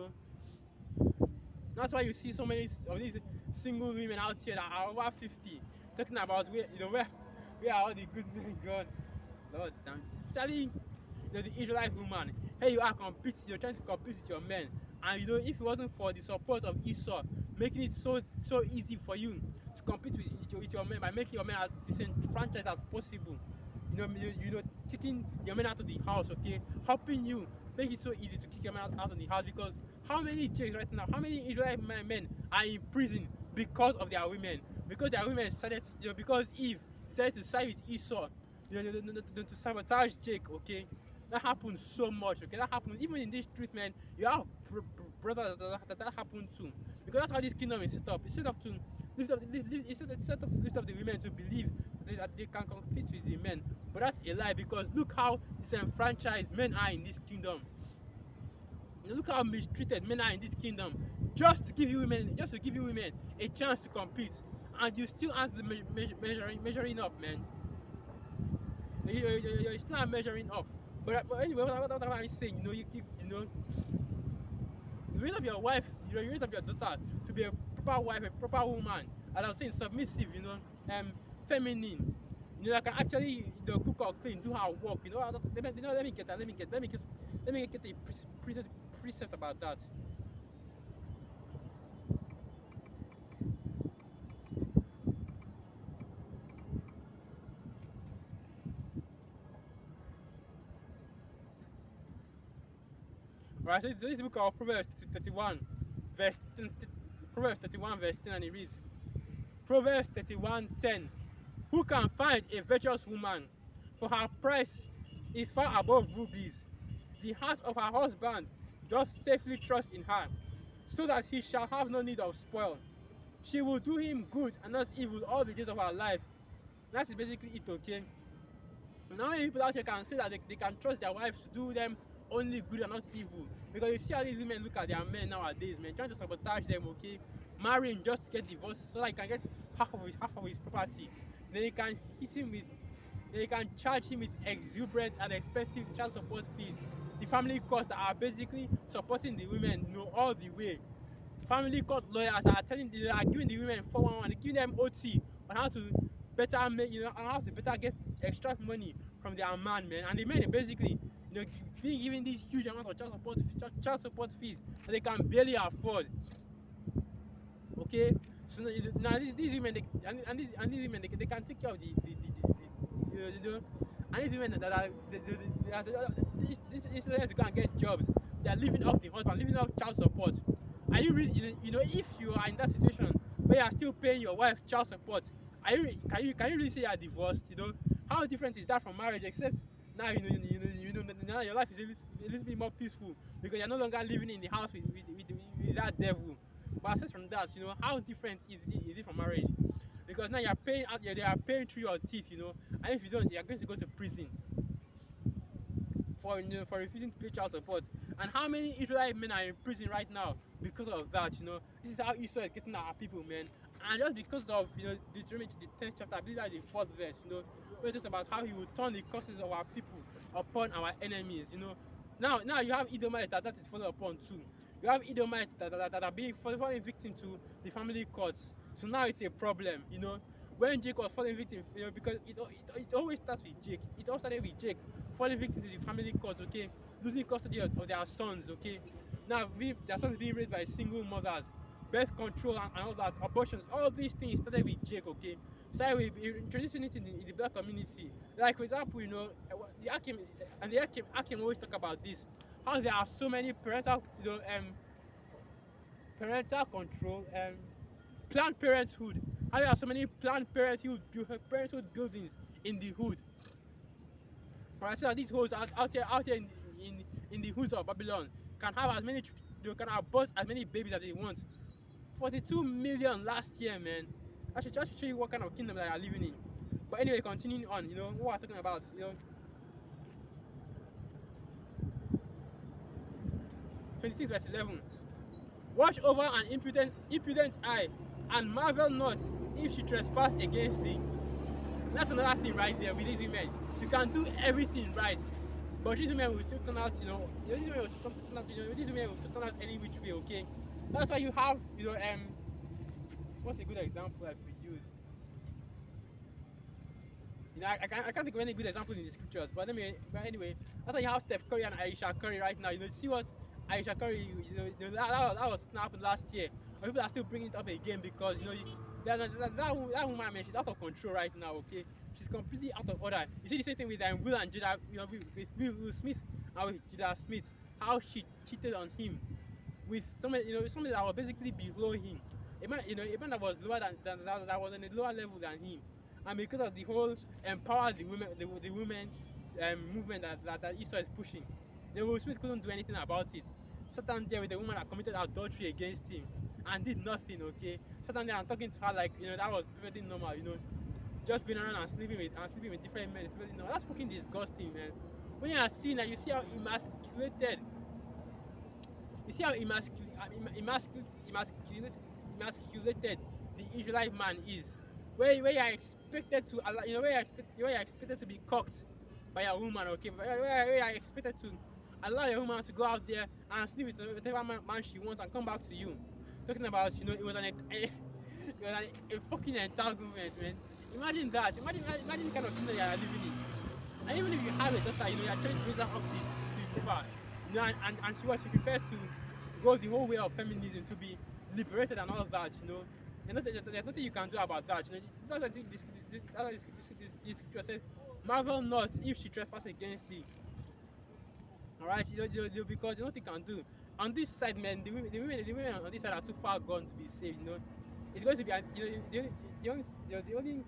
That's why you see so many of these single women out here that are over 50 talking about where are all the good men gone. Lord damn, especially the Israelite woman. Hey, you are competing, you're trying to compete with your men. And if it wasn't for the support of Esau, making it so easy for you to compete with your men by making your men as disenfranchised as possible, kicking your men out of the house, okay, helping you make it so easy to kick your men out of the house. Because how many Jakes right now, how many Israelite men are in prison because of their women? Because their women decided, because Eve decided to side with Esau, to sabotage Jake. Okay, that happens so much. Okay, that happens even in this truth, man. You have brothers that happen to, because that's how this kingdom is set up. It's set up to lift up the women to believe that they can compete with the men. But that's a lie, because look how disenfranchised men are in this kingdom. Look how mistreated men are in this kingdom. Just to give you women a chance to compete, and you still aren't measuring up, man. You're still not measuring up. But anyway, what I'm saying, you keep, you raise up your wife, you raise up your daughter to be a proper wife, a proper woman, as I was saying, submissive, feminine, that can actually cook or clean, do her work, let me get that, let me get a precept about that. Right, so this is the book of Proverbs 31, verse 10, Proverbs 31, verse 10, and it reads, Proverbs 31:10. Who can find a virtuous woman? For her price is far above rubies. The heart of her husband doth safely trust in her, so that he shall have no need of spoil. She will do him good and not evil all the days of her life. That is basically it, okay? Now many people out here can say that they can trust their wives to do them only good and not evil. Because you see how these women look at their men nowadays, man, trying to sabotage them, okay? Marrying just to get divorced so that he can get half of his property. Then he can hit him with, then he can charge him with exuberant and expensive child support fees. The family courts that are basically supporting the women all the way. Family court lawyers are giving the women 411, giving them OT on how to better make, on how to better extract money from their man, and the men are basically, being given these huge amounts of child support fees that they can barely afford. Okay, so now these women, these women, they can take care of the and these women that are these to go and get jobs, they are living off the husband, living off child support. Are you really, if you are in that situation where you are still paying your wife child support, can you really say you are divorced? How different is that from marriage? Except now now your life is a little bit more peaceful because you're no longer living in the house with that devil. But aside from that, how different is it from marriage? Because now you're paying out, they are paying through your teeth, and if you don't, you're going to go to prison for refusing to pay child support. And how many Israelite men are in prison right now because of that? This is how Israel is getting our people, man. And just because of Deuteronomy, the 10th chapter, I believe that is the 4th verse, where it's just about how he will turn the curses of our people upon our enemies. Now you have Edomites that is fallen upon too. You have Edomites that are falling victim to the family courts. So now it's a problem, When Jake was falling victim, because it always starts with Jake. It all started with Jake falling victim to the family courts, okay? Losing custody of their sons, okay? Now their sons being raised by single mothers, birth control and all that, abortions, all these things started with Jake, okay? Started with introducing it in the black community. Like for example, the Akim always talk about this. How there are so many parental control, Planned Parenthood. How there are so many Planned Parenthood buildings in the hood. Right, so these hoes out here in the hoods of Babylon can have as many, they can abort as many babies as they want. 42 million last year, man. I should just show you what kind of kingdom that I are living in. But anyway, continuing on, what I'm talking about, 26 verse 11. Watch over an impudent eye, and marvel not if she trespass against thee. That's another thing right there with these women. You can do everything right, but these women will still turn out, these women will still turn out any which way, okay? That's why you have, what's a good example I could use? I can't think of any good example in the scriptures, but anyway, that's why you have Steph Curry and Aisha Curry right now. See what Aisha Curry, that was happened last year. But people are still bringing it up again because that woman, man, she's out of control right now. Okay, she's completely out of order. You see the same thing with Will and Jada, with Will Smith and with Jada Smith, how she cheated on him with somebody, somebody that was basically below him. A man that was lower that was on a lower level than him, and because of the whole empower the women movement that Esau is pushing, Will Smith couldn't do anything about it. Sat down there with the woman that committed adultery against him and did nothing, okay? Sat down there and talking to her like, that was perfectly normal, just going around and sleeping with different men. That's fucking disgusting, man. When you are seeing that, you see how emasculated, emasculated the Israelite man is. Where you are expected to, where you are expected to be cocked by a woman, okay? Where you are expected to allow your woman to go out there and sleep with whatever man she wants and come back to you. Talking about, it you're like a fucking entanglement, man. Imagine that. Imagine the kind of thing that you are living in. And even if you have a daughter, you're trying to raise her up to far. And she prefers to go the whole way of feminism to be liberated and all of that, there's nothing you can do about that. This scripture says, marvel not if she trespass against thee. Alright, because there's nothing you can do. On this side, man, the women on this side are too far gone to be saved. It's going to be, the only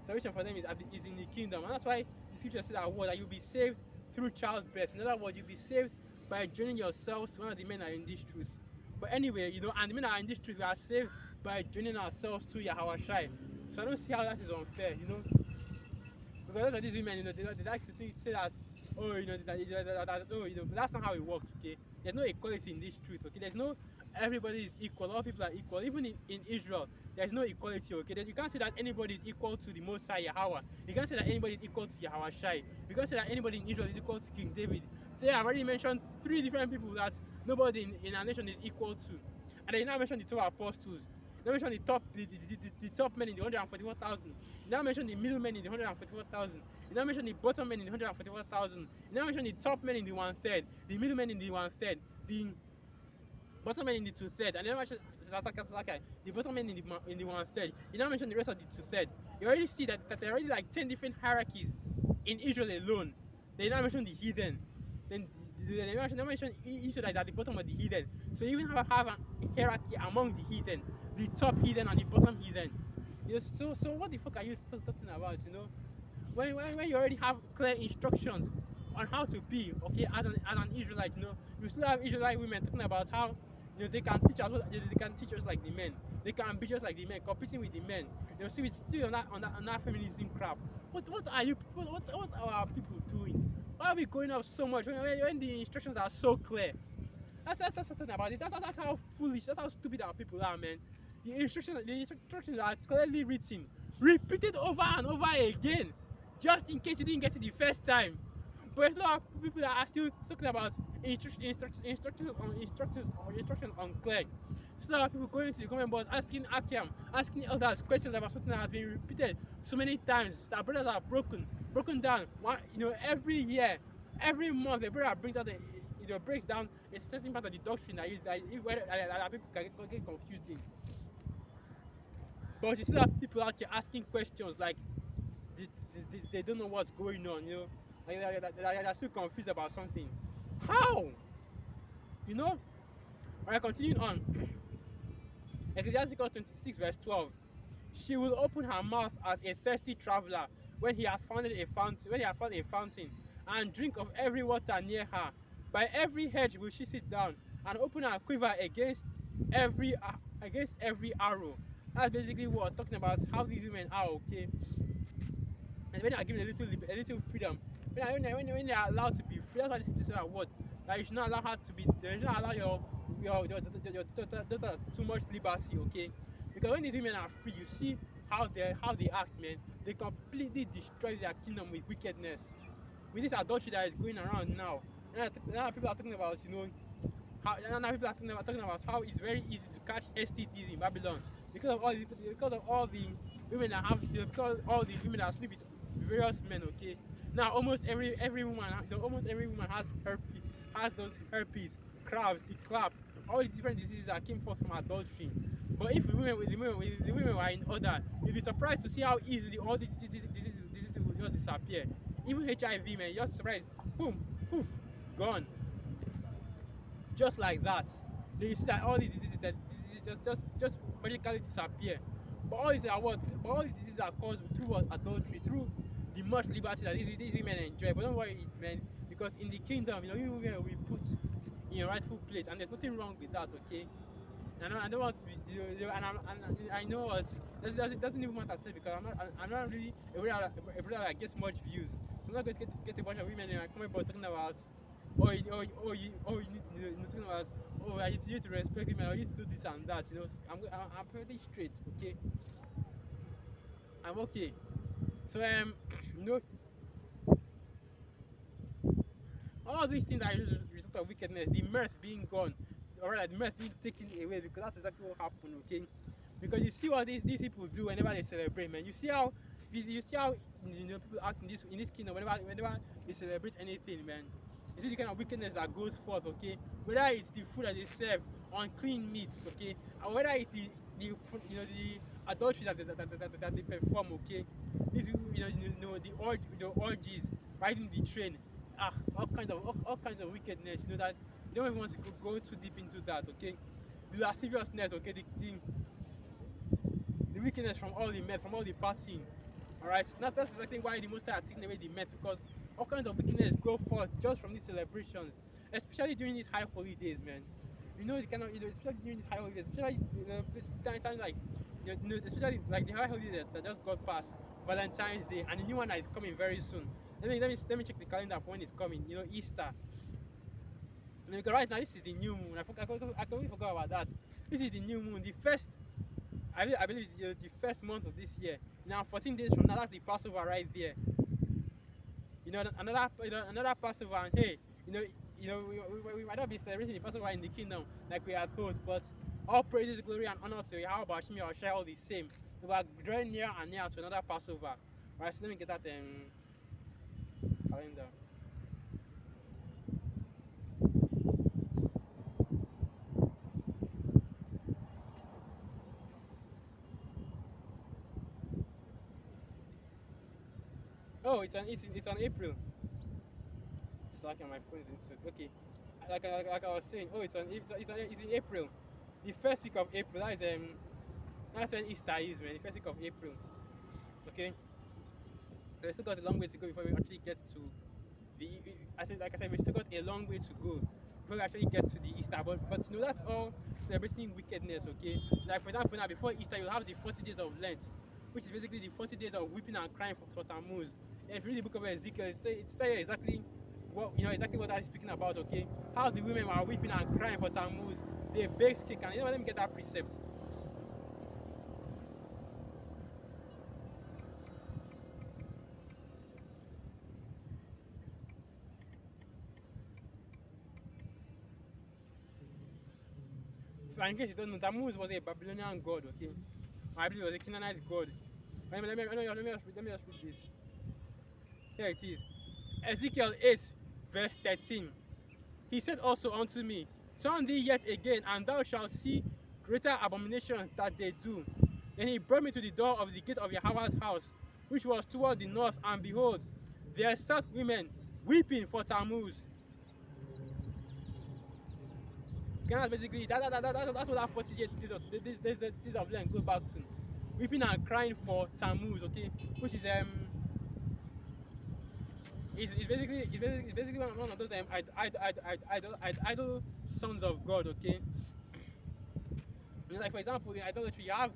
salvation for them is in the kingdom, and that's why the scripture says that you'll be saved through childbirth. In other words, you'll be saved by joining yourselves to one of the men that are in this truth. But anyway, and the men that are in this truth, we are saved by joining ourselves to Yahweh Shai. So I don't see how that is unfair, because a lot of these women, they like to say that, but that's not how it works, okay? There's no equality in this truth, okay? There's no everybody is equal, all people are equal. Even in Israel, there's no equality, okay? You can't say that anybody is equal to the Most High Yahweh. You can't say that anybody is equal to Yahweh Shai. You can't say that anybody in Israel is equal to King David. They have already mentioned 3 different people that nobody in our nation is equal to. And then you now mention the 2 apostles. You now mention the top men in the 144,000. You now mention the middle men in the 144,000. You now mention the bottom men in the 144,000. You now mention the top men in the 1/3, the middle men in the 1/3, the bottom men in the 2/3, and then mention the bottom men in the 1/3. You now mention the rest of the 2/3. You already see that there are already like 10 different hierarchies in Israel alone. Then you now mention the heathen. Then they mention Israel is at the bottom of the heathen. So you even have a hierarchy among the heathen, the top heathen and the bottom heathen. So what the fuck are you still talking about? When you already have clear instructions on how to be, okay, as an Israelite, you still have Israelite women talking about how they can teach us like the men. They can be just like the men, competing with the men. See, it's still on that feminism crap. What are our people doing? Why are we going up so much when the instructions are so clear? That's something about it. That's how foolish, that's how stupid our people are, man. The instructions are clearly written, repeated over and over again, just in case you didn't get it the first time. But there's a lot of people that are still talking about instructions unclear. There's a lot of people going to the comment box asking others questions about something that has been repeated so many times that brothers are broken down. Every year, every month, the brother brings out breaks down a certain part of the doctrine that people can get confused in. But you still have people out here asking questions like they don't know what's going on, like they're still confused about something. How? Alright, continuing on. Ecclesiastes 26 verse 12. She will open her mouth as a thirsty traveler when he has found a fountain, and drink of every water near her. By every hedge will she sit down, and open her quiver against every arrow. That's basically what we're talking about, how these women are, okay? And when they are given a little freedom, when they are allowed to be free, that's why this is a word. That you should not allow her to be, you should not allow your daughter too much liberty, okay? Because when these women are free, you see how they act, man. They completely destroy their kingdom with wickedness. With this adultery that is going around now. Now people are talking about, how it's very easy to catch STDs in Babylon because of all the women that sleep with various men. Okay, now almost every woman has those herpes, crabs, the clap, all the different diseases that came forth from adultery. But if the women were in order, you'd be surprised to see how easily all these diseases will just disappear. Even HIV, man, you're surprised, boom, poof, gone. Just like that. Then you see that all these diseases just magically disappear. But all these diseases are caused through adultery, through the much liberty that these women enjoy. But don't worry, man, because in the kingdom, you women will be put in a rightful place, and there's nothing wrong with that, okay? And I don't want to be, I know what it doesn't even matter to say, because I'm not really a brother that gets much views. So I'm not going to get a bunch of women in my comment box talking about I need to respect him, I need to do this and that. I'm pretty straight, okay? I'm okay. So all these things are a result of wickedness. The mirth being gone, alright, the mirth being taken away, because that's exactly what happened, okay? Because you see what these people do whenever they celebrate, man. You see how people act in this kingdom whenever they celebrate anything, man. You see the kind of wickedness that goes forth, okay? Whether it's the food that they serve, unclean meats, okay, and whether it's the adultery that they perform, okay. This the orgies, riding the train, all kinds of wickedness, that you don't even want to go too deep into that, okay. The lasciviousness, okay, the wickedness from all the men, from all the partying. Alright, that's exactly why the Most High are taking away the men, because all kinds of wickedness go forth just from these celebrations, especially during these high holidays, man. The kind of especially during these high holidays, especially times like especially like the high holidays that just got past, Valentine's Day, and the new one that is coming very soon. Let me check the calendar for when it's coming. Easter. Because right now this is the new moon. I completely forgot about that. This is the new moon. The first, I believe the first month of this year. Now 14 days from now, that's the Passover right there. Another Passover, and hey, we might not be celebrating the Passover in the kingdom like we are told, but all praises, glory, and honor to Yahweh Bashim Yahushua all the same. We are drawing near and near to another Passover. Alright, so let me get that calendar. Oh, it's on April. It's like on my phone is into it. Okay, like I was saying. Oh, it's in April. The first week of April. That's when Easter is, man. The first week of April. Okay. We still got a long way to go before we actually get to the. Like I said, we still got a long way to go before we actually get to the Easter. But that's all celebrating wickedness. Okay. Like for example, now before Easter, you'll have the 40 days of Lent, which is basically the 40 days of weeping and crying for Tammuz. If you read the book of Ezekiel, it's telling you exactly what that is speaking about, okay? How the women were weeping and crying for Tammuz. They baked cake, and let me get that precept. And in case you don't know, Tammuz was a Babylonian god, okay? I believe it was a Canaanite god. Let me just read this. Here it is. Ezekiel 8, verse 13. He said also unto me, turn thee yet again, and thou shalt see greater abominations that they do. Then he brought me to the door of the gate of Yahweh's house, which was toward the north, and behold, there sat women weeping for Tammuz. Basically, that's what that 40 days of Lent goes back to. Weeping and crying for Tammuz, okay, which is it's basically one of those idol sons of God, okay. Like for example, in idolatry, you have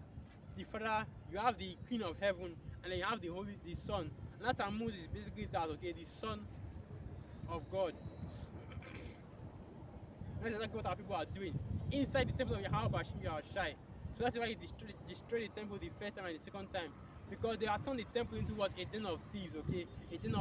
the Father, you have the Queen of Heaven, and then you have the Son. And that Tammuz is basically that, okay, the Son of God. That's exactly what our people are doing inside the temple of Yahweh Bashim Yahushai. So that's why he destroyed the temple the first time and the second time, because they have turned the temple into what? A den of thieves, okay, a den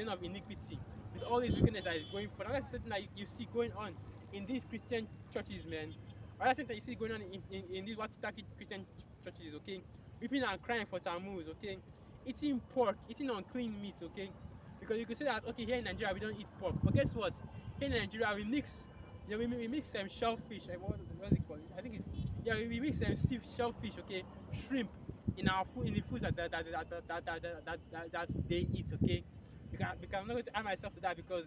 of iniquity, with all this wickedness that is going for. And that's something that you see going on in these Christian churches, man. Or that's something that you see going on in these wacky Christian churches, okay, weeping and crying for Tammuz, okay, eating pork, eating unclean meat, okay, because you could say that, okay, here in Nigeria we don't eat pork, but guess what? Here in Nigeria we mix, we mix some shellfish. What's it called? I think it's we mix some shellfish, okay, shrimp in our food, in the foods that they eat, okay. Because I'm not going to add myself to that, because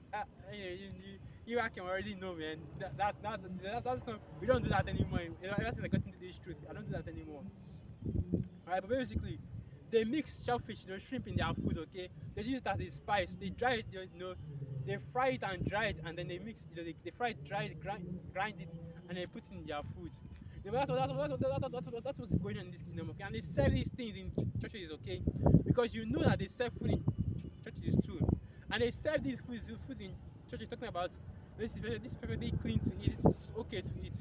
you can already know, man. That's not, we don't do that anymore. Ever since I got into this truth, I don't do that anymore. Alright, but basically, they mix shellfish, shrimp in their food, okay. They use it as a spice. They dry it, they fry it and dry it, and then they mix. They fry it, dry it, grind it, and they put it in their food. That's what's going on in this kingdom, okay. And they serve these things in churches, okay, because you know that they serve food in churches too, and they serve these food in churches, talking about this is perfectly clean to eat. It's okay to eat.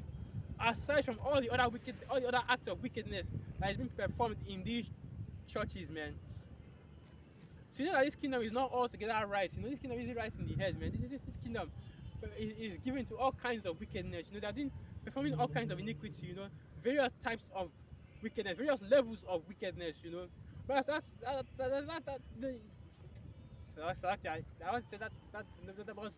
Aside from all the other acts of wickedness that is being performed in these churches, man. So you know that this kingdom is not altogether right. This kingdom isn't right in the head, man. This kingdom, is given to all kinds of wickedness. You know, they're doing performing all kinds of iniquity. You know, various types of wickedness, various levels of wickedness. You know, but so actually, I want to say that was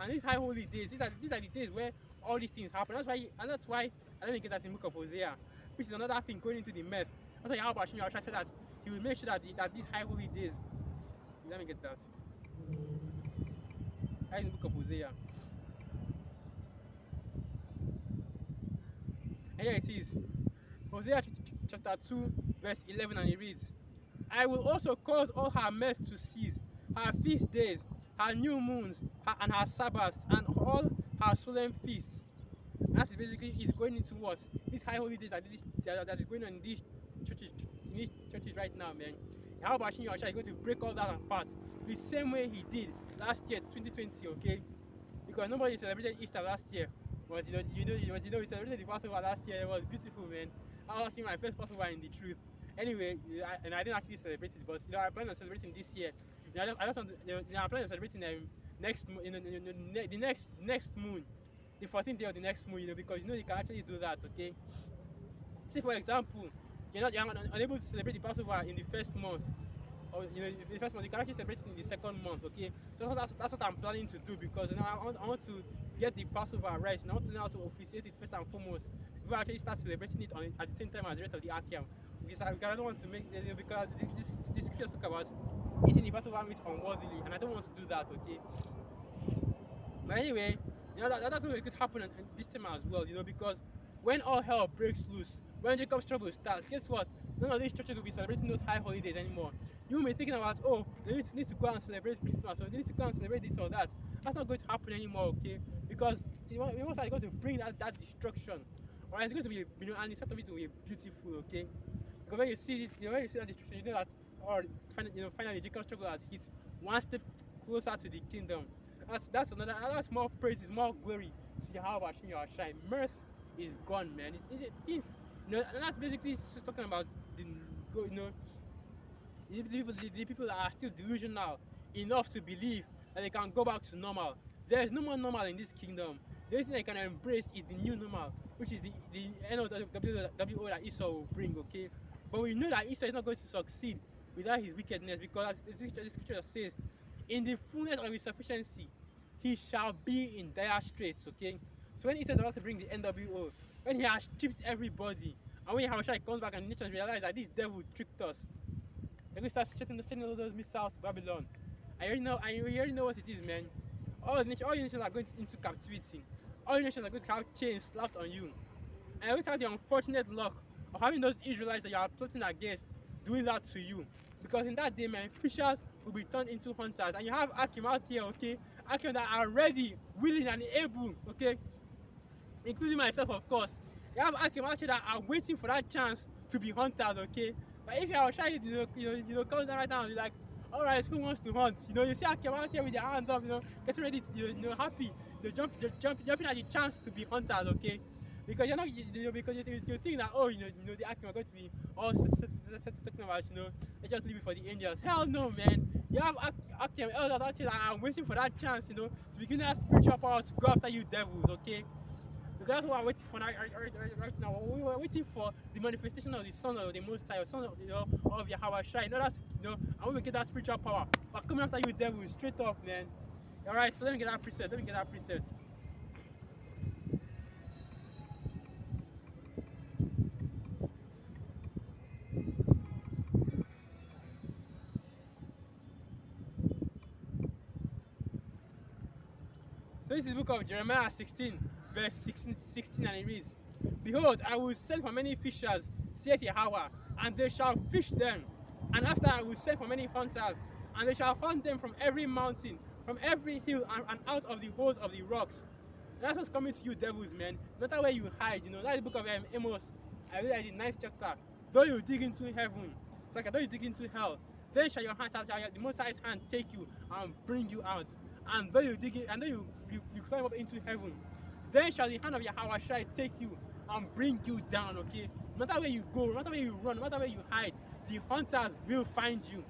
and these high holy days, these are the days where all these things happen. That's why I didn't get that in the book of Hosea, which is another thing going into the mess. That's why Yahweh Hashem Yahushua said that he will make sure that these high holy days. Let me get that. That is in the book of Hosea. And here it is. Hosea chapter 2, verse 11, and it reads, I will also cause all her mirth to cease, her feast days, her new moons, and her Sabbaths, and all her solemn feasts. That is basically is going into what? These high holy days that is going on in these churches right now, man. How about Shin Yahushua is going to break all that apart the same way he did last year, 2020, okay? Because nobody celebrated Easter last year. But we celebrated the Passover last year. It was beautiful, man. I was actually my first Passover in the truth. Anyway, I didn't actually celebrate it, but I plan on celebrating this year. I just want to, I plan on celebrating the next moon, the 14th day of the next moon. Because you can actually do that. Okay. Say for example, you're unable to celebrate the Passover in the first month, or in the first month, you can actually celebrate it in the second month. Okay. So that's what I'm planning to do, because I want to get the Passover right. And I want to know how to officiate it first and foremost. Before I actually start celebrating it at the same time as the rest of the Akim. Because I don't want to make because this scriptures talk about eating the Passover meat unworthily, and I don't want to do that, okay? But anyway, that's what could happen in this time as well, because when all hell breaks loose, when Jacob's trouble starts, guess what? None of these churches will be celebrating those high holidays anymore. You may be thinking about, oh, they need to go and celebrate Christmas, or they need to go and celebrate this or that. That's not going to happen anymore, okay? Because we most are going to bring that destruction. Or it's going to be, and the start of it will be beautiful, okay? Because when you see that destruction, that, or finally Jacob's trouble has hit one step closer to the kingdom. That's more praises, more glory to Yahweh Hashem Yahushua. Mirth is gone, man. And that's basically just talking about the people that are still delusional enough to believe that they can go back to normal. There is no more normal in this kingdom. The only thing they can embrace is the new normal, which is the NOWO that Esau will bring, okay? But we know that Esau is not going to succeed without his wickedness, because as the scripture says, in the fullness of his sufficiency, he shall be in dire straits, okay? So when Esau is about to bring the NWO, when he has stripped everybody, and when Yahushua comes back and the nations realize that this devil tricked us, they're going to start sending all those missiles to Babylon. I already know what it is, man. All the nations are going into captivity. All the nations are going to have chains slapped on you. And you always have the unfortunate luck of having those Israelites that you are plotting against doing that to you. Because in that day, man, fishers will be turned into hunters. And you have Akim out here, okay? Akim that are ready, willing, and able, okay? Including myself, of course. You have Akim out here that are waiting for that chance to be hunters, okay? But if you are trying to come down right now and be like, alright, who wants to hunt? You see Akim out here with their hands up, getting ready to, happy, jumping at the chance to be hunters, okay? Because you're not, because you think that, the Akim are going to be all talking about, they just leave it for the angels. Hell no, man. You have Akim elders out here that are waiting for that chance, to begin that spiritual power to go after you devils, okay? Because that's what I'm waiting for right now. We were waiting for the manifestation of the Son of the Most High, Son of Yahweh Shai. And we will get that spiritual power. But coming after you devils, straight up, man. Alright, so let me get that preset. So this is the book of Jeremiah 16, verse 16, and it reads, Behold, I will send for many fishers, saith Yahweh, and they shall fish them. And after I will send for many hunters, and they shall hunt them from every mountain, from every hill, and out of the holes of the rocks. And that's what's coming to you, devils, man. No matter where you hide, that's the book of Amos. I read the 9th chapter. Though you dig into heaven, it's like though you dig into hell, then shall your the Most High's hand take you and bring you out. And though you dig in, and though you climb up into heaven, then shall the hand of Yahweh Shai take you and bring you down, okay? No matter where you go, no matter where you run, no matter where you hide, the hunters will find you.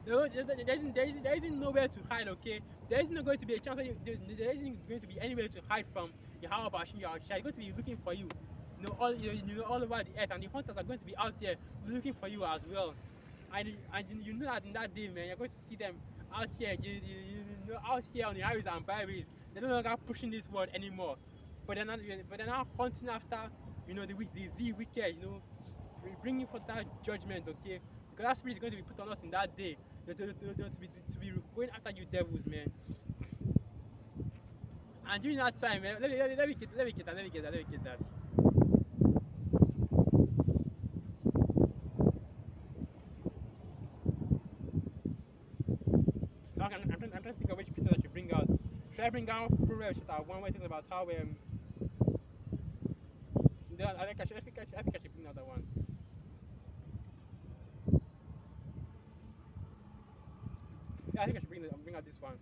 There isn't nowhere to hide, okay? There isn't going to be a chance there isn't going to be anywhere to hide from Yahweh Bashim Yahweh. He's going to be looking for you. All over the earth, and the hunters are going to be out there looking for you as well. And you know that in that day, man, you're going to see them out here, out here on the highways and byways. They're no longer pushing this word anymore. But they're not hunting after, the wicked, bringing forth that judgment, okay? Because that spirit is going to be put on us in that day. To be going after you devils, man. And during that time, man, let me get that. I'm trying to think of which pieces I should bring out. Should I bring out Proverbs chapter 1 where it talks about how I think I should bring out that one. Yeah, I think I should bring out this one.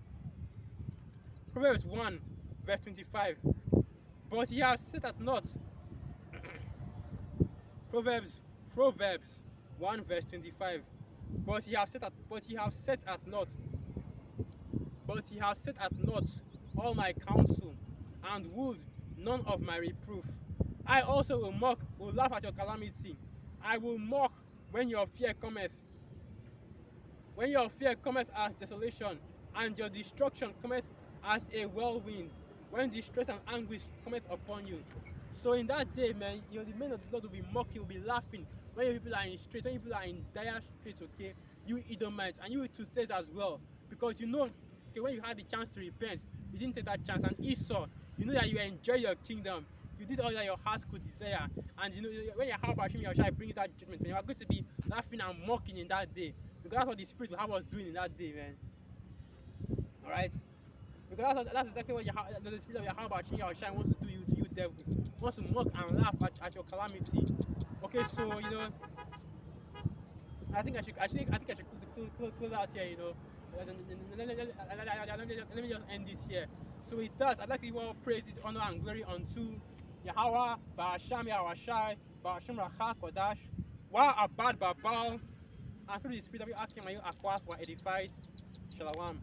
Proverbs 1 verse 25. But he has set at naught. Proverbs 1 verse 25. But he has set at naught all my counsel, and would none of my reproof. I also will laugh at your calamity. I will mock when your fear cometh. When your fear cometh as desolation, and your destruction cometh as a whirlwind, when distress and anguish cometh upon you. So in that day, man, the men of the Lord will be mocking, will be laughing. When people are in straits, when people are in dire straits, okay, you Edomites, and you two-thirds as well, because okay, when you had the chance to repent, you didn't take that chance. And Esau, that you enjoy your kingdom, you did all that your heart could desire, and when your heart Hashem shall bring that judgment, man, you are going to be laughing and mocking in that day, because that's what the Spirit will have us doing in that day, man. All right. Because that's exactly what the Spirit of your heart Hashem wants to do to you devils. Wants to mock and laugh at your calamity. Okay, so I think I should close out here. Let me just end this here. So it does. I'd like to give all praises, honor, and glory unto Yahweh, Ba'asham Yahweh, Ba'asham Racha Kodash, Wa Abad Babal, and through the Spirit of your action, may you acquire for edified. Shalom.